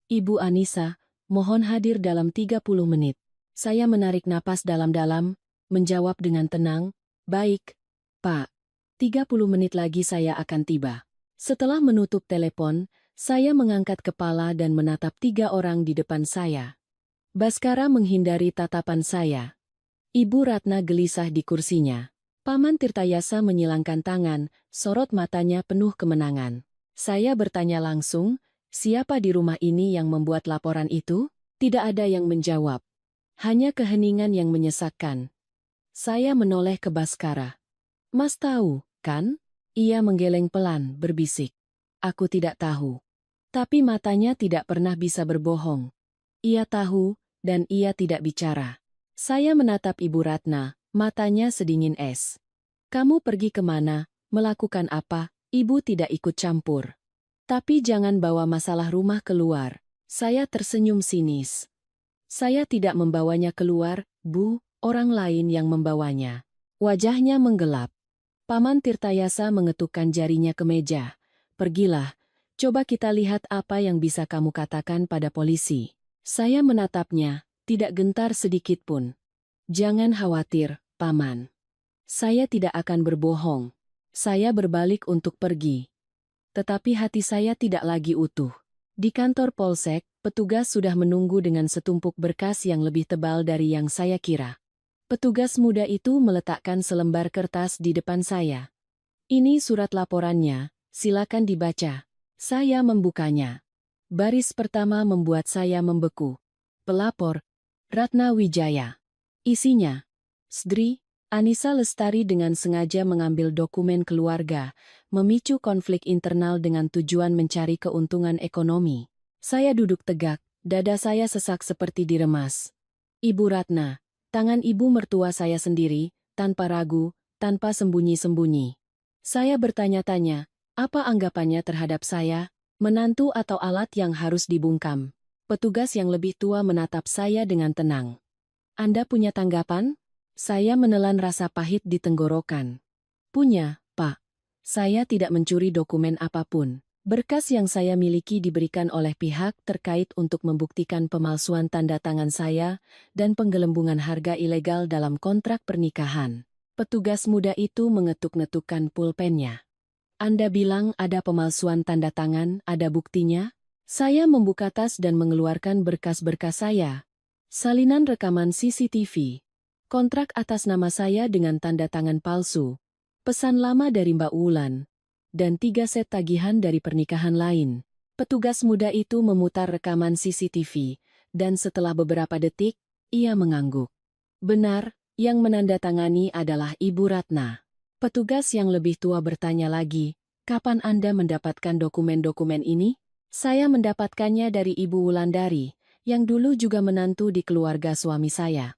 Ibu Anissa, mohon hadir dalam 30 menit. Saya menarik napas dalam-dalam, menjawab dengan tenang, baik, Pak. 30 menit lagi saya akan tiba. Setelah menutup telepon, saya mengangkat kepala dan menatap 3 orang di depan saya. Baskara menghindari tatapan saya. Ibu Ratna gelisah di kursinya. Paman Tirtayasa menyilangkan tangan, sorot matanya penuh kemenangan. Saya bertanya langsung, siapa di rumah ini yang membuat laporan itu? Tidak ada yang menjawab. Hanya keheningan yang menyesakkan. Saya menoleh ke Baskara. Mas tahu, kan? Ia menggeleng pelan, berbisik. Aku tidak tahu. Tapi matanya tidak pernah bisa berbohong. Ia tahu, dan ia tidak bicara. Saya menatap Ibu Ratna, matanya sedingin es. Kamu pergi kemana, melakukan apa, Ibu tidak ikut campur. Tapi jangan bawa masalah rumah keluar. Saya tersenyum sinis. Saya tidak membawanya keluar, Bu, orang lain yang membawanya. Wajahnya menggelap. Paman Tirtayasa mengetukkan jarinya ke meja. Pergilah, coba kita lihat apa yang bisa kamu katakan pada polisi. Saya menatapnya, tidak gentar sedikit pun. Jangan khawatir, Paman. Saya tidak akan berbohong. Saya berbalik untuk pergi. Tetapi hati saya tidak lagi utuh. Di kantor polsek, petugas sudah menunggu dengan setumpuk berkas yang lebih tebal dari yang saya kira. Petugas muda itu meletakkan selembar kertas di depan saya. Ini surat laporannya, silakan dibaca. Saya membukanya. Baris pertama membuat saya membeku. Pelapor, Ratna Wijaya. Isinya, Sdri, Anissa Lestari dengan sengaja mengambil dokumen keluarga, memicu konflik internal dengan tujuan mencari keuntungan ekonomi. Saya duduk tegak, dada saya sesak seperti diremas. Ibu Ratna, tangan ibu mertua saya sendiri, tanpa ragu, tanpa sembunyi-sembunyi. Saya bertanya-tanya, apa anggapannya terhadap saya, menantu atau alat yang harus dibungkam? Petugas yang lebih tua menatap saya dengan tenang. Anda punya tanggapan? Saya menelan rasa pahit di tenggorokan. Punya, Pak. Saya tidak mencuri dokumen apapun. Berkas yang saya miliki diberikan oleh pihak terkait untuk membuktikan pemalsuan tanda tangan saya dan penggelembungan harga ilegal dalam kontrak pernikahan. Petugas muda itu mengetuk-netukkan pulpennya. Anda bilang ada pemalsuan tanda tangan, ada buktinya? Saya membuka tas dan mengeluarkan berkas-berkas saya. Salinan rekaman CCTV. Kontrak atas nama saya dengan tanda tangan palsu. Pesan lama dari Mbak Wulan. Dan 3 set tagihan dari pernikahan lain. Petugas muda itu memutar rekaman CCTV, dan setelah beberapa detik, ia mengangguk. Benar, yang menandatangani adalah Ibu Ratna. Petugas yang lebih tua bertanya lagi, kapan Anda mendapatkan dokumen-dokumen ini? Saya mendapatkannya dari Ibu Wulandari, yang dulu juga menantu di keluarga suami saya.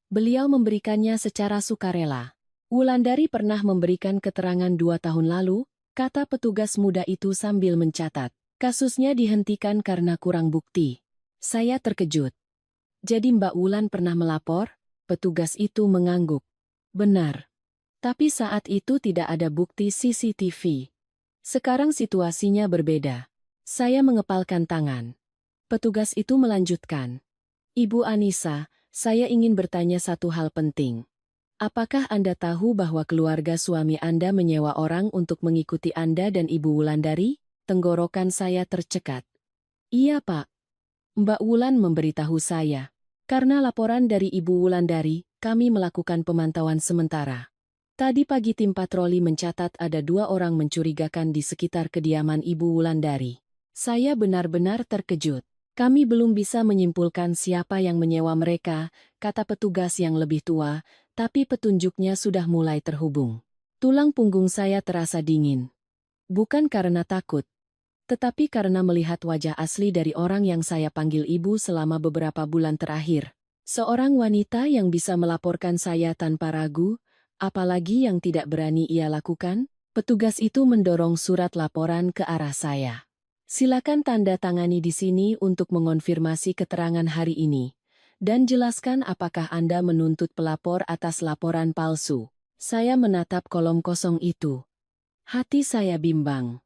Beliau memberikannya secara sukarela. Wulandari pernah memberikan keterangan 2 tahun lalu, kata petugas muda itu sambil mencatat. Kasusnya dihentikan karena kurang bukti. Saya terkejut. Jadi Mbak Wulan pernah melapor? Petugas itu mengangguk. Benar. Tapi saat itu tidak ada bukti CCTV. Sekarang situasinya berbeda. Saya mengepalkan tangan. Petugas itu melanjutkan. Ibu Anissa, saya ingin bertanya satu hal penting. Apakah Anda tahu bahwa keluarga suami Anda menyewa orang untuk mengikuti Anda dan Ibu Wulandari? Tenggorokan saya tercekat. Iya, Pak. Mbak Wulan memberitahu saya. Karena laporan dari Ibu Wulandari, kami melakukan pemantauan sementara. Tadi pagi tim patroli mencatat ada 2 orang mencurigakan di sekitar kediaman Ibu Wulandari. Saya benar-benar terkejut. Kami belum bisa menyimpulkan siapa yang menyewa mereka, kata petugas yang lebih tua, tapi petunjuknya sudah mulai terhubung. Tulang punggung saya terasa dingin. Bukan karena takut, tetapi karena melihat wajah asli dari orang yang saya panggil ibu selama beberapa bulan terakhir. Seorang wanita yang bisa melaporkan saya tanpa ragu, apalagi yang tidak berani ia lakukan. Petugas itu mendorong surat laporan ke arah saya. Silakan tanda tangani di sini untuk mengonfirmasi keterangan hari ini. Dan jelaskan apakah Anda menuntut pelapor atas laporan palsu. Saya menatap kolom kosong itu. Hati saya bimbang.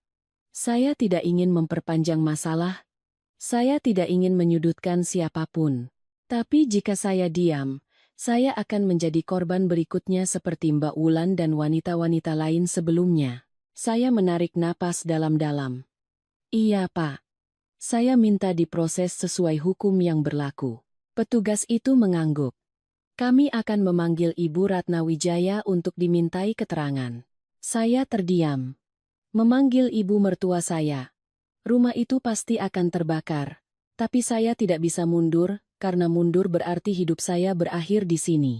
Saya tidak ingin memperpanjang masalah. Saya tidak ingin menyudutkan siapapun. Tapi jika saya diam, saya akan menjadi korban berikutnya seperti Mbak Wulan dan wanita-wanita lain sebelumnya. Saya menarik napas dalam-dalam. Iya, Pak. Saya minta diproses sesuai hukum yang berlaku. Petugas itu mengangguk. Kami akan memanggil Ibu Ratna Wijaya untuk dimintai keterangan. Saya terdiam. Memanggil ibu mertua saya. Rumah itu pasti akan terbakar. Tapi saya tidak bisa mundur, karena mundur berarti hidup saya berakhir di sini.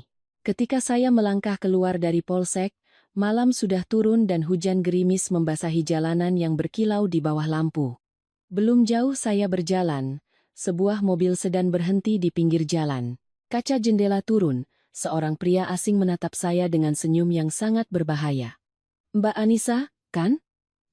Ketika saya melangkah keluar dari polsek, malam sudah turun dan hujan gerimis membasahi jalanan yang berkilau di bawah lampu. Belum jauh saya berjalan, sebuah mobil sedan berhenti di pinggir jalan. Kaca jendela turun, seorang pria asing menatap saya dengan senyum yang sangat berbahaya. Mbak Anissa, kan?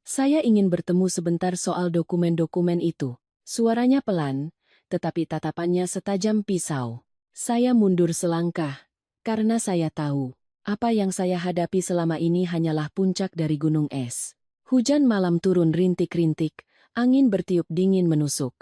Saya ingin bertemu sebentar soal dokumen-dokumen itu. Suaranya pelan, tetapi tatapannya setajam pisau. Saya mundur selangkah, karena saya tahu. Apa yang saya hadapi selama ini hanyalah puncak dari gunung es. Hujan malam turun rintik-rintik, angin bertiup dingin menusuk.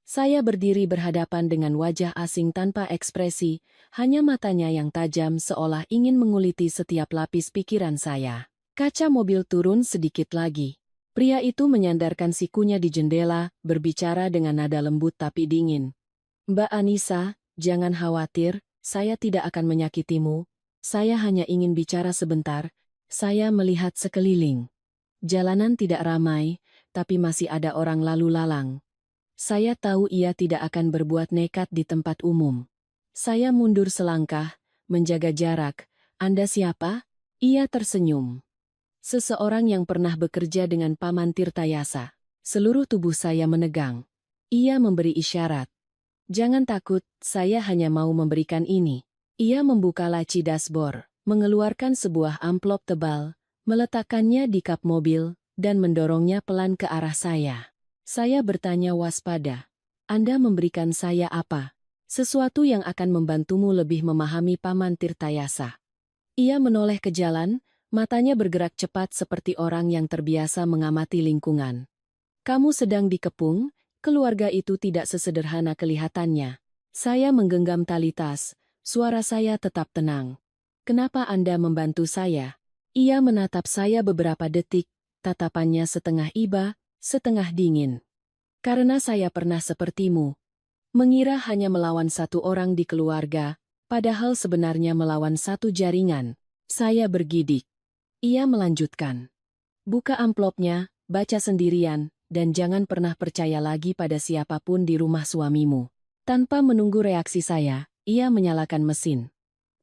Saya berdiri berhadapan dengan wajah asing tanpa ekspresi, hanya matanya yang tajam seolah ingin menguliti setiap lapis pikiran saya. Kaca mobil turun sedikit lagi. Pria itu menyandarkan sikunya di jendela, berbicara dengan nada lembut tapi dingin. Mbak Anissa, jangan khawatir, saya tidak akan menyakitimu. Saya hanya ingin bicara sebentar. Saya melihat sekeliling. Jalanan tidak ramai, tapi masih ada orang lalu lalang. Saya tahu ia tidak akan berbuat nekat di tempat umum. Saya mundur selangkah, menjaga jarak. Anda siapa? Ia tersenyum. Seseorang yang pernah bekerja dengan Paman Tirtayasa. Seluruh tubuh saya menegang. Ia memberi isyarat. Jangan takut, saya hanya mau memberikan ini. Ia membuka laci dashboard. mengeluarkan sebuah amplop tebal, meletakkannya di kap mobil, dan mendorongnya pelan ke arah saya. Saya bertanya waspada, "Anda memberikan saya apa?" "Sesuatu yang akan membantumu lebih memahami Paman Tirtayasa." Ia menoleh ke jalan, matanya bergerak cepat seperti orang yang terbiasa mengamati lingkungan. "Kamu sedang dikepung, keluarga itu tidak sesederhana kelihatannya." Saya menggenggam tali tas, suara saya tetap tenang. "Kenapa Anda membantu saya?" Ia menatap saya beberapa detik, tatapannya setengah iba, setengah dingin. "Karena saya pernah sepertimu. Mengira hanya melawan satu orang di keluarga, padahal sebenarnya melawan satu jaringan." Saya bergidik. Ia melanjutkan, "Buka amplopnya, baca sendirian, dan jangan pernah percaya lagi pada siapapun di rumah suamimu." Tanpa menunggu reaksi saya, ia menyalakan mesin.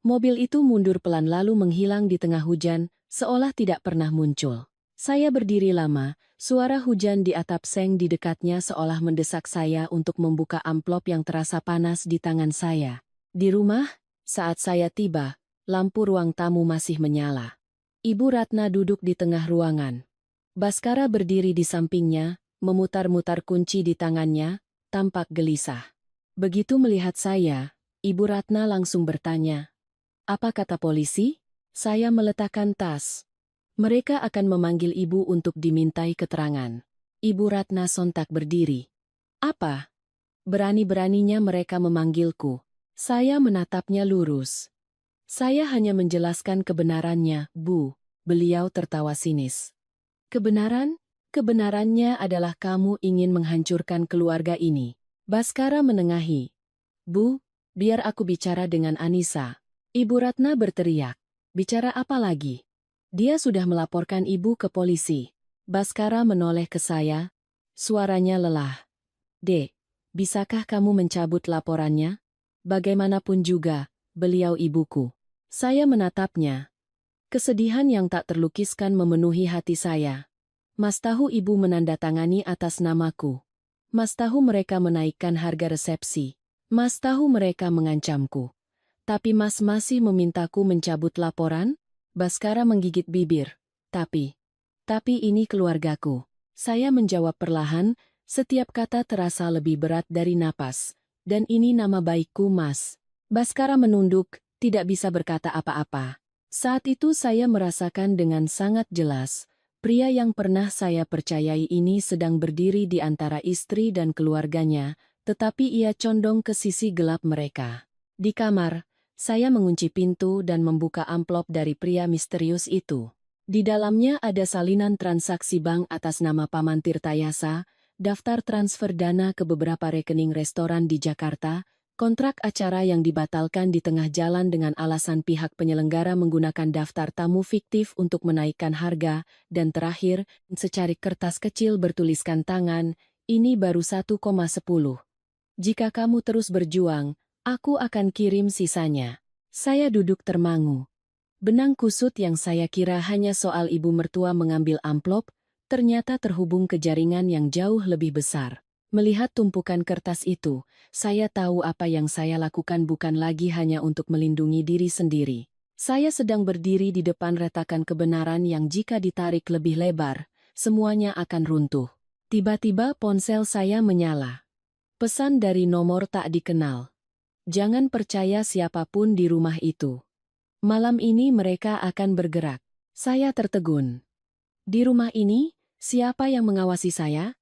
Mobil itu mundur pelan lalu menghilang di tengah hujan, seolah tidak pernah muncul. Saya berdiri lama, suara hujan di atap seng di dekatnya seolah mendesak saya untuk membuka amplop yang terasa panas di tangan saya. Di rumah, saat saya tiba, lampu ruang tamu masih menyala. Ibu Ratna duduk di tengah ruangan. Baskara berdiri di sampingnya, memutar-mutar kunci di tangannya, tampak gelisah. Begitu melihat saya, Ibu Ratna langsung bertanya, "Apa kata polisi?" Saya meletakkan tas. "Mereka akan memanggil ibu untuk dimintai keterangan." Ibu Ratna sontak berdiri. "Apa? Berani-beraninya mereka memanggilku." Saya menatapnya lurus. "Saya hanya menjelaskan kebenarannya, Bu." Beliau tertawa sinis. "Kebenaran? Kebenarannya adalah kamu ingin menghancurkan keluarga ini." Baskara menengahi. "Bu, biar aku bicara dengan Anissa." Ibu Ratna berteriak. "Bicara apa lagi?" "Dia sudah melaporkan ibu ke polisi." Baskara menoleh ke saya, suaranya lelah. "Dek, bisakah kamu mencabut laporannya? Bagaimanapun juga, beliau ibuku." Saya menatapnya. Kesedihan yang tak terlukiskan memenuhi hati saya. "Mas tahu ibu menandatangani atas namaku. Mas tahu mereka menaikkan harga resepsi. Mas tahu mereka mengancamku. Tapi Mas masih memintaku mencabut laporan?" Baskara menggigit bibir. Tapi ini keluargaku." Saya menjawab perlahan, setiap kata terasa lebih berat dari napas. "Dan ini nama baikku, Mas." Baskara menunduk, tidak bisa berkata apa-apa. Saat itu saya merasakan dengan sangat jelas, pria yang pernah saya percayai ini sedang berdiri di antara istri dan keluarganya, tetapi ia condong ke sisi gelap mereka. Di kamar, saya mengunci pintu dan membuka amplop dari pria misterius itu. Di dalamnya ada salinan transaksi bank atas nama Paman Tirtayasa, daftar transfer dana ke beberapa rekening restoran di Jakarta, kontrak acara yang dibatalkan di tengah jalan dengan alasan pihak penyelenggara menggunakan daftar tamu fiktif untuk menaikkan harga, dan terakhir, secarik kertas kecil bertuliskan tangan, "Ini baru 1,10. Jika kamu terus berjuang, aku akan kirim sisanya." Saya duduk termangu. Benang kusut yang saya kira hanya soal ibu mertua mengambil amplop, ternyata terhubung ke jaringan yang jauh lebih besar. Melihat tumpukan kertas itu, saya tahu apa yang saya lakukan bukan lagi hanya untuk melindungi diri sendiri. Saya sedang berdiri di depan retakan kebenaran yang jika ditarik lebih lebar, semuanya akan runtuh. Tiba-tiba ponsel saya menyala. Pesan dari nomor tak dikenal. "Jangan percaya siapapun di rumah itu. Malam ini mereka akan bergerak." Saya tertegun. Di rumah ini, siapa yang mengawasi saya?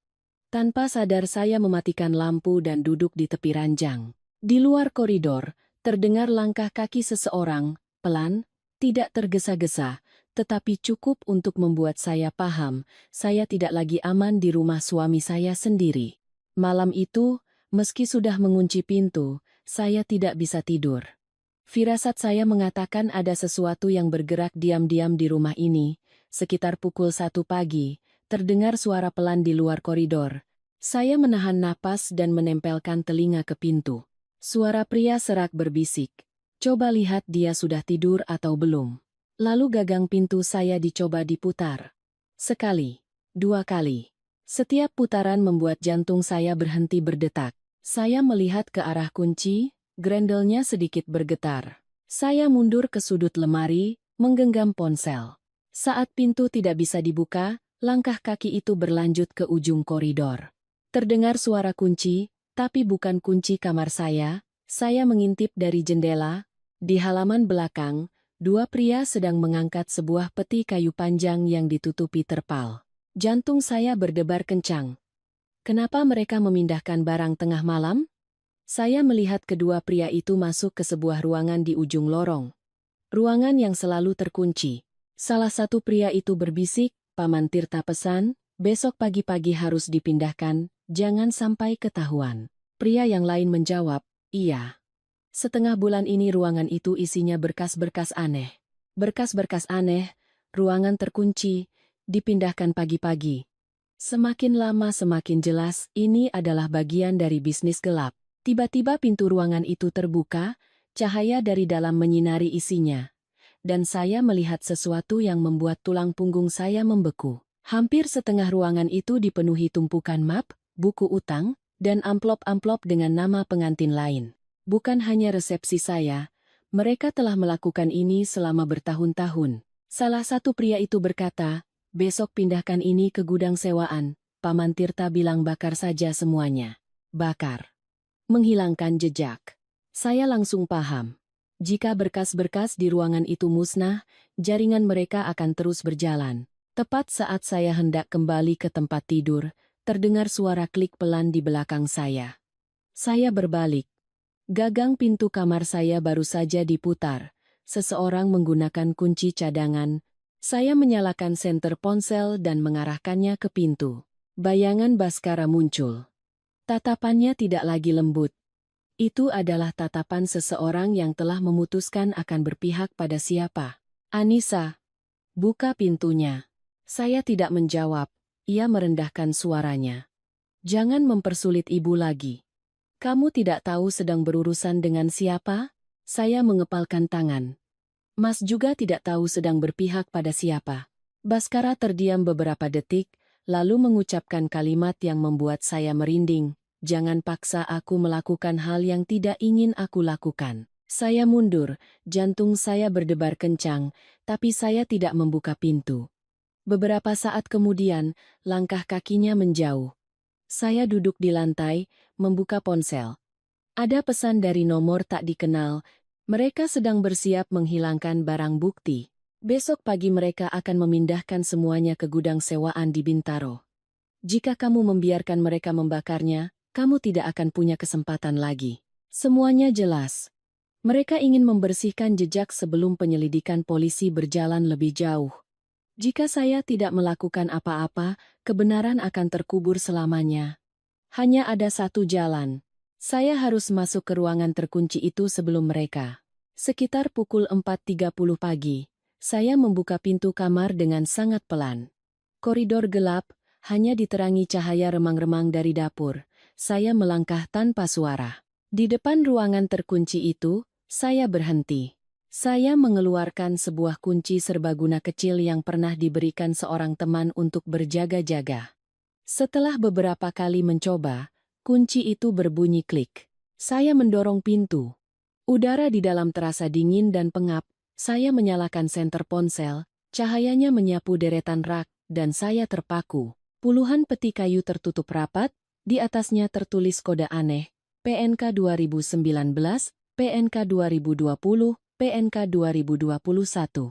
Tanpa sadar saya mematikan lampu dan duduk di tepi ranjang. Di luar koridor, terdengar langkah kaki seseorang, pelan, tidak tergesa-gesa, tetapi cukup untuk membuat saya paham, saya tidak lagi aman di rumah suami saya sendiri. Malam itu, meski sudah mengunci pintu, saya tidak bisa tidur. Firasat saya mengatakan ada sesuatu yang bergerak diam-diam di rumah ini. Sekitar pukul 1 pagi, terdengar suara pelan di luar koridor. Saya menahan napas dan menempelkan telinga ke pintu. Suara pria serak berbisik, "Coba lihat dia sudah tidur atau belum." Lalu gagang pintu saya dicoba diputar. Sekali, dua kali. Setiap putaran membuat jantung saya berhenti berdetak. Saya melihat ke arah kunci, grendelnya sedikit bergetar. Saya mundur ke sudut lemari, menggenggam ponsel. Saat pintu tidak bisa dibuka, langkah kaki itu berlanjut ke ujung koridor. Terdengar suara kunci, tapi bukan kunci kamar saya. Saya mengintip dari jendela. Di halaman belakang, dua pria sedang mengangkat sebuah peti kayu panjang yang ditutupi terpal. Jantung saya berdebar kencang. Kenapa mereka memindahkan barang tengah malam? Saya melihat kedua pria itu masuk ke sebuah ruangan di ujung lorong. Ruangan yang selalu terkunci. Salah satu pria itu berbisik, "Paman Tirta pesan, besok pagi-pagi harus dipindahkan, jangan sampai ketahuan." Pria yang lain menjawab, "Iya." Setengah bulan ini ruangan itu isinya berkas-berkas aneh. Berkas-berkas aneh, ruangan terkunci, dipindahkan pagi-pagi. Semakin lama semakin jelas, ini adalah bagian dari bisnis gelap. Tiba-tiba pintu ruangan itu terbuka, cahaya dari dalam menyinari isinya. Dan saya melihat sesuatu yang membuat tulang punggung saya membeku. Hampir setengah ruangan itu dipenuhi tumpukan map, buku utang, dan amplop-amplop dengan nama pengantin lain. Bukan hanya resepsi saya, mereka telah melakukan ini selama bertahun-tahun. Salah satu pria itu berkata, "Besok pindahkan ini ke gudang sewaan." Paman Tirta bilang bakar saja semuanya. Bakar. Menghilangkan jejak. Saya langsung paham. Jika berkas-berkas di ruangan itu musnah, jaringan mereka akan terus berjalan. Tepat saat saya hendak kembali ke tempat tidur, terdengar suara klik pelan di belakang saya. Saya berbalik. Gagang pintu kamar saya baru saja diputar. Seseorang menggunakan kunci cadangan. Saya menyalakan senter ponsel dan mengarahkannya ke pintu. Bayangan Baskara muncul. Tatapannya tidak lagi lembut. Itu adalah tatapan seseorang yang telah memutuskan akan berpihak pada siapa. "Anissa, buka pintunya." Saya tidak menjawab, ia merendahkan suaranya. "Jangan mempersulit ibu lagi. Kamu tidak tahu sedang berurusan dengan siapa?" Saya mengepalkan tangan. "Mas juga tidak tahu sedang berpihak pada siapa." Baskara terdiam beberapa detik, lalu mengucapkan kalimat yang membuat saya merinding. "Jangan paksa aku melakukan hal yang tidak ingin aku lakukan." Saya mundur, jantung saya berdebar kencang, tapi saya tidak membuka pintu. Beberapa saat kemudian, langkah kakinya menjauh. Saya duduk di lantai, membuka ponsel. Ada pesan dari nomor tak dikenal. Mereka sedang bersiap menghilangkan barang bukti. Besok pagi mereka akan memindahkan semuanya ke gudang sewaan di Bintaro. Jika kamu membiarkan mereka membakarnya, kamu tidak akan punya kesempatan lagi. Semuanya jelas. Mereka ingin membersihkan jejak sebelum penyelidikan polisi berjalan lebih jauh. Jika saya tidak melakukan apa-apa, kebenaran akan terkubur selamanya. Hanya ada satu jalan. Saya harus masuk ke ruangan terkunci itu sebelum mereka. Sekitar pukul 4.30 pagi, saya membuka pintu kamar dengan sangat pelan. Koridor gelap, hanya diterangi cahaya remang-remang dari dapur. Saya melangkah tanpa suara. Di depan ruangan terkunci itu, saya berhenti. Saya mengeluarkan sebuah kunci serbaguna kecil yang pernah diberikan seorang teman untuk berjaga-jaga. Setelah beberapa kali mencoba, kunci itu berbunyi klik. Saya mendorong pintu. Udara di dalam terasa dingin dan pengap. Saya menyalakan senter ponsel, cahayanya menyapu deretan rak, dan saya terpaku. Puluhan peti kayu tertutup rapat, di atasnya tertulis kode aneh, PNK 2019, PNK 2020, PNK 2021.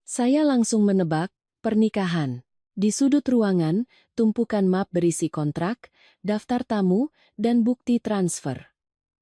Saya langsung menebak, pernikahan. Di sudut ruangan, tumpukan map berisi kontrak, daftar tamu, dan bukti transfer.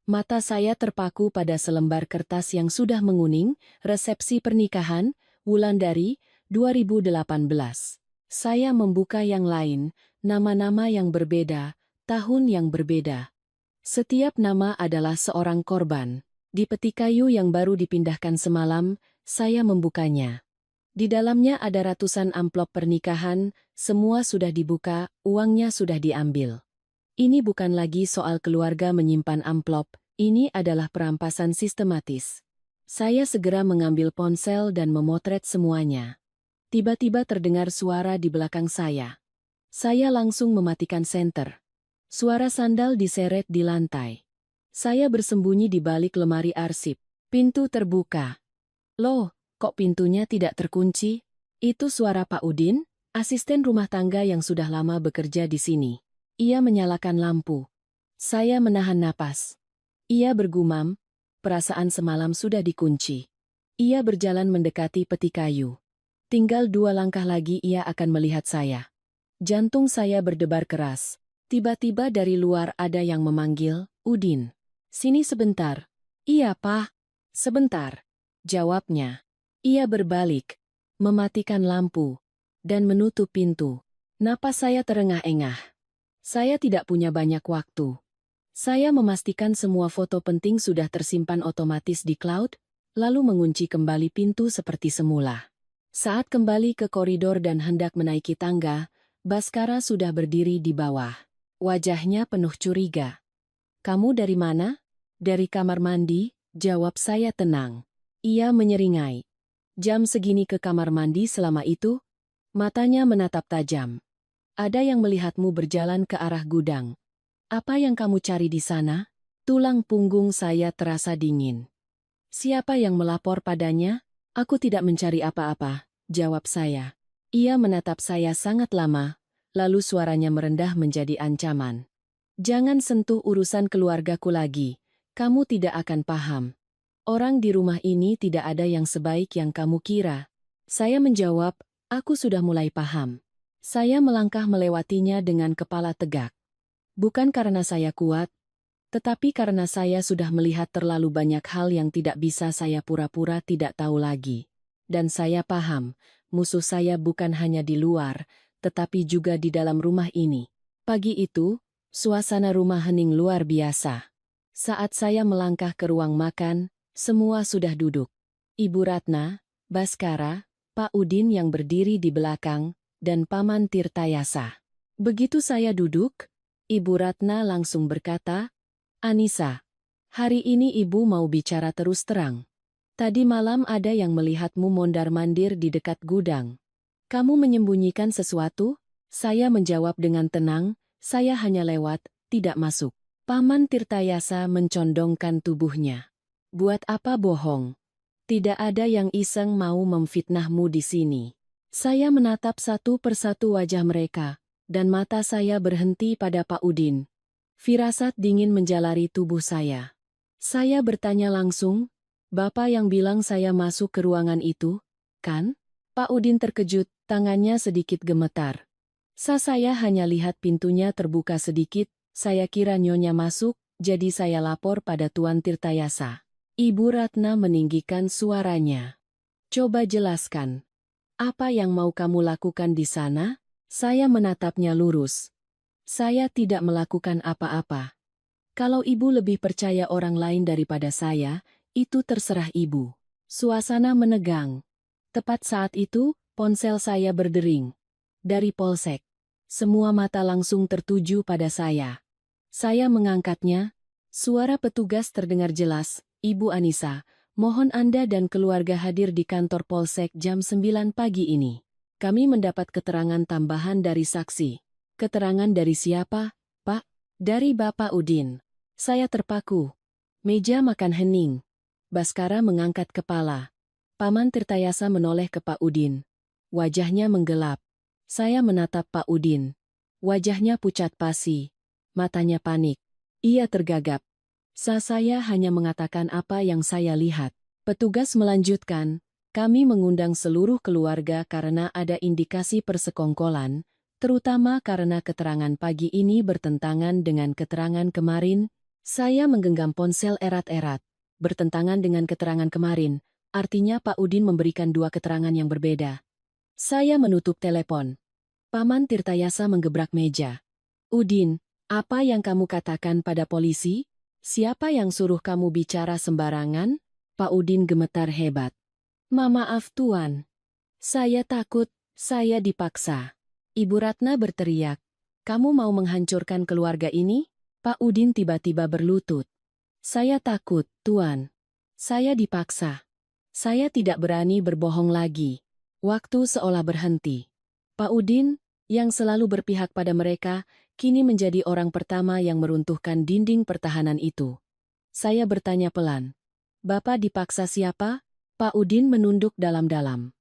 Mata saya terpaku pada selembar kertas yang sudah menguning, resepsi pernikahan, Wulandari, 2018. Saya membuka yang lain, nama-nama yang berbeda, tahun yang berbeda. Setiap nama adalah seorang korban. Di peti kayu yang baru dipindahkan semalam, saya membukanya. Di dalamnya ada ratusan amplop pernikahan, semua sudah dibuka, uangnya sudah diambil. Ini bukan lagi soal keluarga menyimpan amplop, ini adalah perampasan sistematis. Saya segera mengambil ponsel dan memotret semuanya. Tiba-tiba terdengar suara di belakang saya. Saya langsung mematikan senter. Suara sandal diseret di lantai. Saya bersembunyi di balik lemari arsip. Pintu terbuka. Loh, kok pintunya tidak terkunci? Itu suara Pak Udin, asisten rumah tangga yang sudah lama bekerja di sini. Ia menyalakan lampu. Saya menahan napas. Ia bergumam, perasaan semalam sudah dikunci. Ia berjalan mendekati peti kayu. Tinggal 2 langkah lagi ia akan melihat saya. Jantung saya berdebar keras. Tiba-tiba dari luar ada yang memanggil, "Udin, sini sebentar." "Iya, Pak." "Sebentar," jawabnya. Ia berbalik, mematikan lampu, dan menutup pintu. Napas saya terengah-engah. Saya tidak punya banyak waktu. Saya memastikan semua foto penting sudah tersimpan otomatis di cloud, lalu mengunci kembali pintu seperti semula. Saat kembali ke koridor dan hendak menaiki tangga, Baskara sudah berdiri di bawah. Wajahnya penuh curiga. "Kamu dari mana?" "Dari kamar mandi," jawab saya tenang. Ia menyeringai. "Jam segini ke kamar mandi selama itu?" Matanya menatap tajam. "Ada yang melihatmu berjalan ke arah gudang. Apa yang kamu cari di sana?" Tulang punggung saya terasa dingin. "Siapa yang melapor padanya?" "Aku tidak mencari apa-apa," jawab saya. Ia menatap saya sangat lama, lalu suaranya merendah menjadi ancaman. "Jangan sentuh urusan keluargaku lagi, kamu tidak akan paham. Orang di rumah ini tidak ada yang sebaik yang kamu kira." Saya menjawab, "Aku sudah mulai paham." Saya melangkah melewatinya dengan kepala tegak. Bukan karena saya kuat, tetapi karena saya sudah melihat terlalu banyak hal yang tidak bisa saya pura-pura tidak tahu lagi. Dan saya paham, musuh saya bukan hanya di luar, tetapi juga di dalam rumah ini. Pagi itu, suasana rumah hening luar biasa. Saat saya melangkah ke ruang makan, semua sudah duduk. Ibu Ratna, Baskara, Pak Udin yang berdiri di belakang, dan Paman Tirtayasa. Begitu saya duduk, Ibu Ratna langsung berkata, "Anissa, hari ini ibu mau bicara terus terang. Tadi malam ada yang melihatmu mondar-mandir di dekat gudang. Kamu menyembunyikan sesuatu?" Saya menjawab dengan tenang, "Saya hanya lewat, tidak masuk." Paman Tirtayasa mencondongkan tubuhnya. "Buat apa bohong? Tidak ada yang iseng mau memfitnahmu di sini." Saya menatap satu persatu wajah mereka, dan mata saya berhenti pada Pak Udin. Firasat dingin menjalari tubuh saya. Saya bertanya langsung, "Bapak yang bilang saya masuk ke ruangan itu, kan?" Pak Udin terkejut, tangannya sedikit gemetar. Saya hanya lihat pintunya terbuka sedikit, saya kira nyonya masuk, jadi saya lapor pada Tuan Tirtayasa. Ibu Ratna meninggikan suaranya. "Coba jelaskan. Apa yang mau kamu lakukan di sana?" Saya menatapnya lurus. "Saya tidak melakukan apa-apa. Kalau ibu lebih percaya orang lain daripada saya, itu terserah ibu." Suasana menegang. Tepat saat itu, ponsel saya berdering. Dari Polsek. Semua mata langsung tertuju pada saya. Saya mengangkatnya. Suara petugas terdengar jelas, "Ibu Anissa, mohon Anda dan keluarga hadir di kantor Polsek jam 9 pagi ini. Kami mendapat keterangan tambahan dari saksi." "Keterangan dari siapa, Pak?" "Dari Bapak Udin." Saya terpaku. Meja makan hening. Baskara mengangkat kepala. Paman Tirtayasa menoleh ke Pak Udin. Wajahnya menggelap. Saya menatap Pak Udin. Wajahnya pucat pasi. Matanya panik. Ia tergagap. Saya hanya mengatakan apa yang saya lihat. Petugas melanjutkan, "Kami mengundang seluruh keluarga karena ada indikasi persekongkolan, terutama karena keterangan pagi ini bertentangan dengan keterangan kemarin." Saya menggenggam ponsel erat-erat. Bertentangan dengan keterangan kemarin, artinya Pak Udin memberikan 2 keterangan yang berbeda. Saya menutup telepon. Paman Tirtayasa menggebrak meja. "Udin, apa yang kamu katakan pada polisi? Siapa yang suruh kamu bicara sembarangan?" Pak Udin gemetar hebat. "Maaf Tuan. Saya takut, saya dipaksa." Ibu Ratna berteriak, "Kamu mau menghancurkan keluarga ini?" Pak Udin tiba-tiba berlutut. "Saya takut, Tuan. Saya dipaksa. Saya tidak berani berbohong lagi." Waktu seolah berhenti. Pak Udin, yang selalu berpihak pada mereka, kini menjadi orang pertama yang meruntuhkan dinding pertahanan itu. Saya bertanya pelan, Bapak dipaksa siapa? Pak Udin menunduk dalam-dalam.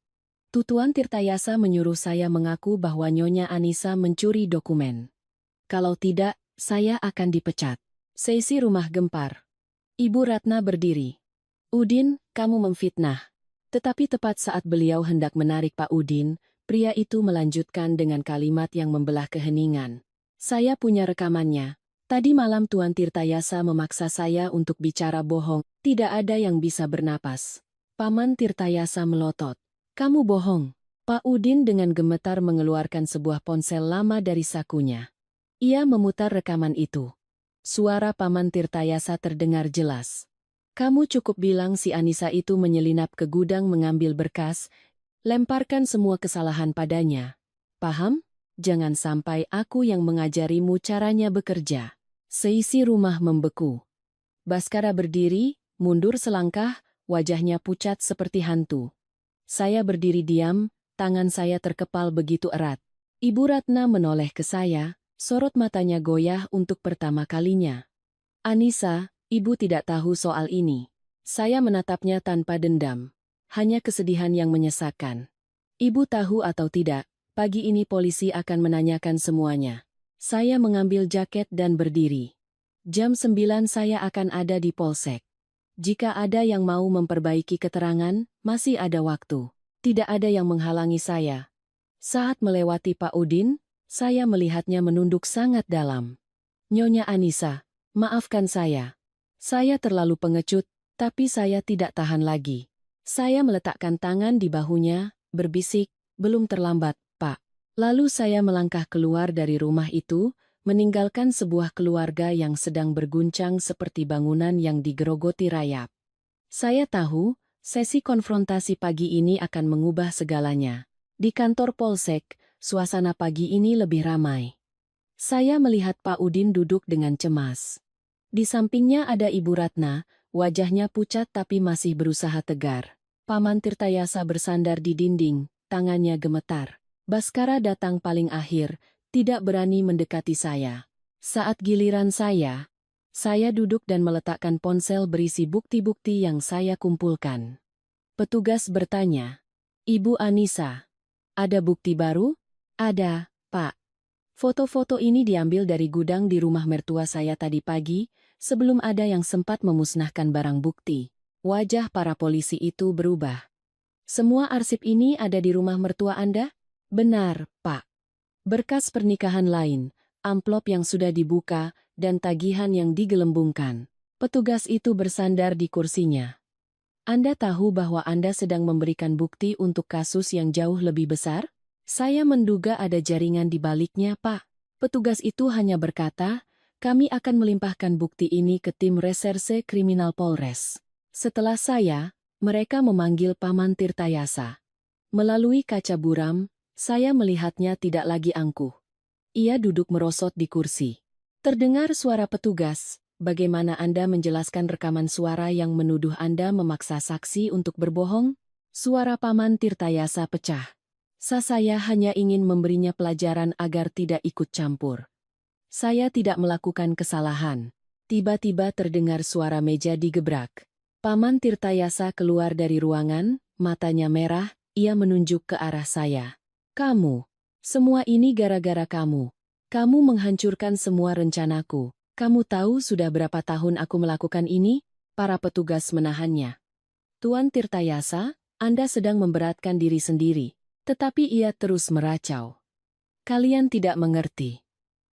Tuan Tirtayasa menyuruh saya mengaku bahwa Nyonya Anissa mencuri dokumen. Kalau tidak, saya akan dipecat. Sesi rumah gempar. Ibu Ratna berdiri. Udin, kamu memfitnah. Tetapi tepat saat beliau hendak menarik Pak Udin, pria itu melanjutkan dengan kalimat yang membelah keheningan. Saya punya rekamannya. Tadi malam Tuan Tirtayasa memaksa saya untuk bicara bohong. Tidak ada yang bisa bernapas. Paman Tirtayasa melotot. Kamu bohong. Pak Udin dengan gemetar mengeluarkan sebuah ponsel lama dari sakunya. Ia memutar rekaman itu. Suara Paman Tirtayasa terdengar jelas. Kamu cukup bilang si Anissa itu menyelinap ke gudang mengambil berkas, lemparkan semua kesalahan padanya. Paham? Jangan sampai aku yang mengajarimu caranya bekerja. Seisi rumah membeku. Baskara berdiri, mundur selangkah, wajahnya pucat seperti hantu. Saya berdiri diam, tangan saya terkepal begitu erat. Ibu Ratna menoleh ke saya, sorot matanya goyah untuk pertama kalinya. Anissa, ibu tidak tahu soal ini. Saya menatapnya tanpa dendam. Hanya kesedihan yang menyesakkan. Ibu tahu atau tidak, pagi ini polisi akan menanyakan semuanya. Saya mengambil jaket dan berdiri. Jam 9 saya akan ada di Polsek. Jika ada yang mau memperbaiki keterangan, masih ada waktu. Tidak ada yang menghalangi saya. Saat melewati Pak Udin, saya melihatnya menunduk sangat dalam. Nyonya Anissa, maafkan saya. Saya terlalu pengecut, tapi saya tidak tahan lagi. Saya meletakkan tangan di bahunya, berbisik, belum terlambat, Pak. Lalu saya melangkah keluar dari rumah itu, meninggalkan sebuah keluarga yang sedang berguncang seperti bangunan yang digerogoti rayap. Saya tahu, sesi konfrontasi pagi ini akan mengubah segalanya. Di kantor Polsek, suasana pagi ini lebih ramai. Saya melihat Pak Udin duduk dengan cemas. Di sampingnya ada Ibu Ratna, wajahnya pucat tapi masih berusaha tegar. Paman Tirtayasa bersandar di dinding, tangannya gemetar. Baskara datang paling akhir, tidak berani mendekati saya. Saat giliran saya duduk dan meletakkan ponsel berisi bukti-bukti yang saya kumpulkan. Petugas bertanya, Ibu Anissa, ada bukti baru? Ada, Pak. Foto-foto ini diambil dari gudang di rumah mertua saya tadi pagi, sebelum ada yang sempat memusnahkan barang bukti. Wajah para polisi itu berubah. Semua arsip ini ada di rumah mertua Anda? Benar, Pak. Berkas pernikahan lain, amplop yang sudah dibuka, dan tagihan yang digelembungkan. Petugas itu bersandar di kursinya. Anda tahu bahwa Anda sedang memberikan bukti untuk kasus yang jauh lebih besar? Saya menduga ada jaringan di baliknya, Pak. Petugas itu hanya berkata, kami akan melimpahkan bukti ini ke tim reserse kriminal Polres. Setelah mereka memanggil Paman Tirtayasa. Melalui kaca buram, saya melihatnya tidak lagi angkuh. Ia duduk merosot di kursi. Terdengar suara petugas, bagaimana Anda menjelaskan rekaman suara yang menuduh Anda memaksa saksi untuk berbohong? Suara Paman Tirtayasa pecah. Saya hanya ingin memberinya pelajaran agar tidak ikut campur. Saya tidak melakukan kesalahan. Tiba-tiba terdengar suara meja digebrak. Paman Tirtayasa keluar dari ruangan, matanya merah, ia menunjuk ke arah saya. Kamu. Semua ini gara-gara kamu. Kamu menghancurkan semua rencanaku. Kamu tahu sudah berapa tahun aku melakukan ini? Para petugas menahannya. Tuan Tirtayasa, Anda sedang memberatkan diri sendiri. Tetapi ia terus meracau. Kalian tidak mengerti.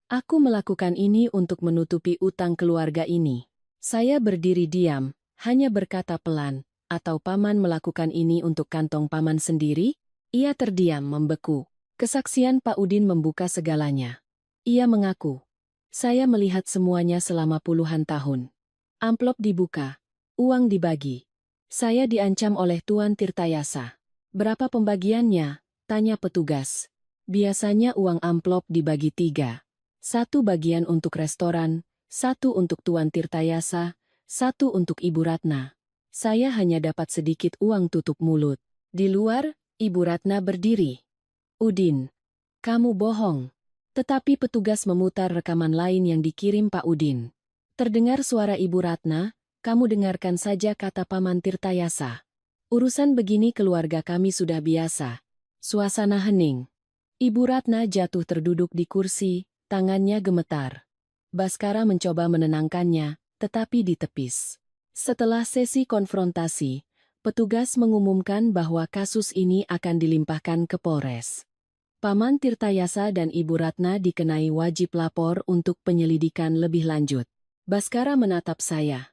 Aku melakukan ini untuk menutupi utang keluarga ini. Saya berdiri diam. Hanya berkata pelan, atau Paman melakukan ini untuk kantong Paman sendiri? Ia terdiam membeku. Kesaksian Pak Udin membuka segalanya. Ia mengaku. Saya melihat semuanya selama puluhan tahun. Amplop dibuka. Uang dibagi. Saya diancam oleh Tuan Tirtayasa. Berapa pembagiannya? Tanya petugas. Biasanya uang amplop dibagi 3. 1 bagian untuk restoran, 1 untuk Tuan Tirtayasa, 1 untuk Ibu Ratna. Saya hanya dapat sedikit uang tutup mulut. Di luar, Ibu Ratna berdiri. Udin, kamu bohong. Tetapi petugas memutar rekaman lain yang dikirim Pak Udin. Terdengar suara Ibu Ratna, Kamu dengarkan saja kata Paman Tirtayasa. Urusan begini keluarga kami sudah biasa. Suasana hening. Ibu Ratna jatuh terduduk di kursi, tangannya gemetar. Baskara mencoba menenangkannya, tetapi ditepis. Setelah sesi konfrontasi, petugas mengumumkan bahwa kasus ini akan dilimpahkan ke Polres. Paman Tirtayasa dan Ibu Ratna dikenai wajib lapor untuk penyelidikan lebih lanjut. Baskara menatap saya.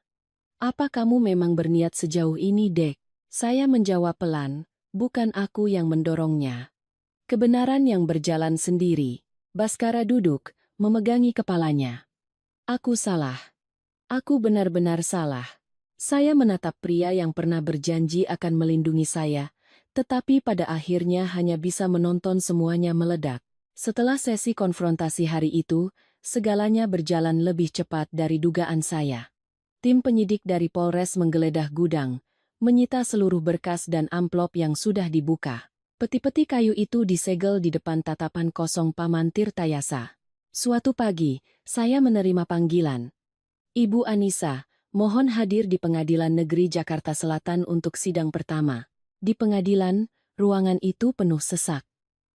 Apa kamu memang berniat sejauh ini, Dek? Saya menjawab pelan, bukan aku yang mendorongnya. Kebenaran yang berjalan sendiri. Baskara duduk, memegangi kepalanya. Aku salah. Aku benar-benar salah. Saya menatap pria yang pernah berjanji akan melindungi saya, tetapi pada akhirnya hanya bisa menonton semuanya meledak. Setelah sesi konfrontasi hari itu, segalanya berjalan lebih cepat dari dugaan saya. Tim penyidik dari Polres menggeledah gudang, menyita seluruh berkas dan amplop yang sudah dibuka. Peti-peti kayu itu disegel di depan tatapan kosong Paman Tirtayasa. Suatu pagi, saya menerima panggilan. Ibu Anissa, mohon hadir di Pengadilan Negeri Jakarta Selatan untuk sidang pertama. Di pengadilan, ruangan itu penuh sesak.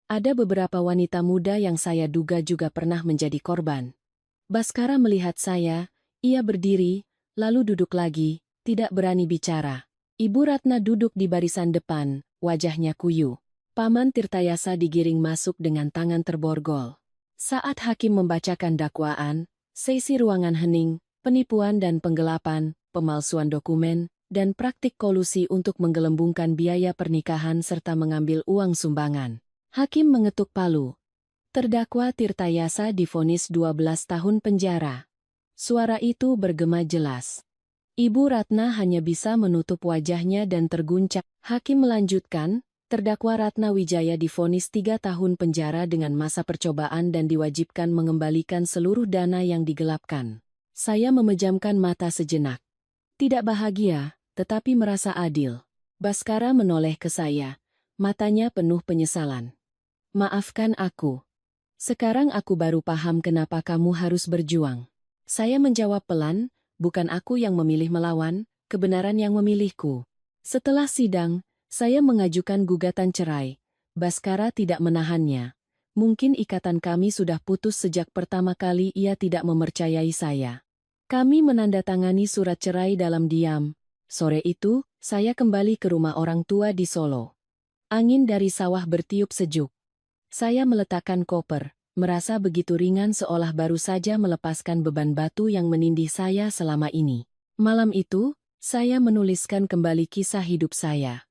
Ada beberapa wanita muda yang saya duga juga pernah menjadi korban. Baskara melihat saya, ia berdiri, lalu duduk lagi, tidak berani bicara. Ibu Ratna duduk di barisan depan, wajahnya kuyu. Paman Tirtayasa digiring masuk dengan tangan terborgol. Saat hakim membacakan dakwaan, sesi ruangan hening, penipuan dan penggelapan, pemalsuan dokumen, dan praktik kolusi untuk menggelembungkan biaya pernikahan serta mengambil uang sumbangan. Hakim mengetuk palu. Terdakwa Tirtayasa divonis 12 tahun penjara. Suara itu bergema jelas. Ibu Ratna hanya bisa menutup wajahnya dan terguncang. Hakim melanjutkan, terdakwa Ratna Wijaya divonis 3 tahun penjara dengan masa percobaan dan diwajibkan mengembalikan seluruh dana yang digelapkan. Saya memejamkan mata sejenak. Tidak bahagia, tetapi merasa adil. Baskara menoleh ke saya, matanya penuh penyesalan. Maafkan aku. Sekarang aku baru paham kenapa kamu harus berjuang. Saya menjawab pelan, bukan aku yang memilih melawan, kebenaran yang memilihku. Setelah sidang, saya mengajukan gugatan cerai. Baskara tidak menahannya. Mungkin ikatan kami sudah putus sejak pertama kali ia tidak mempercayai saya. Kami menandatangani surat cerai dalam diam. Sore itu, saya kembali ke rumah orang tua di Solo. Angin dari sawah bertiup sejuk. Saya meletakkan koper, merasa begitu ringan seolah baru saja melepaskan beban batu yang menindih saya selama ini. Malam itu, saya menuliskan kembali kisah hidup saya.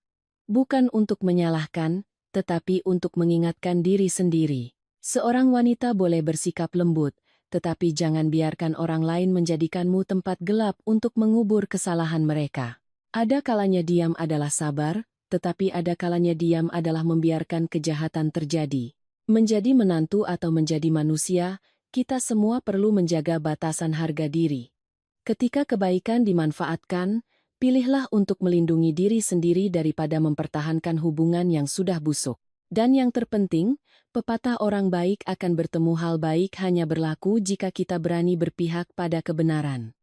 Bukan untuk menyalahkan, tetapi untuk mengingatkan diri sendiri. Seorang wanita boleh bersikap lembut, tetapi jangan biarkan orang lain menjadikanmu tempat gelap untuk mengubur kesalahan mereka. Ada kalanya diam adalah sabar, tetapi ada kalanya diam adalah membiarkan kejahatan terjadi. Menjadi menantu atau menjadi manusia, kita semua perlu menjaga batasan harga diri. Ketika kebaikan dimanfaatkan, pilihlah untuk melindungi diri sendiri daripada mempertahankan hubungan yang sudah busuk. Dan yang terpenting, pepatah orang baik akan bertemu hal baik hanya berlaku jika kita berani berpihak pada kebenaran.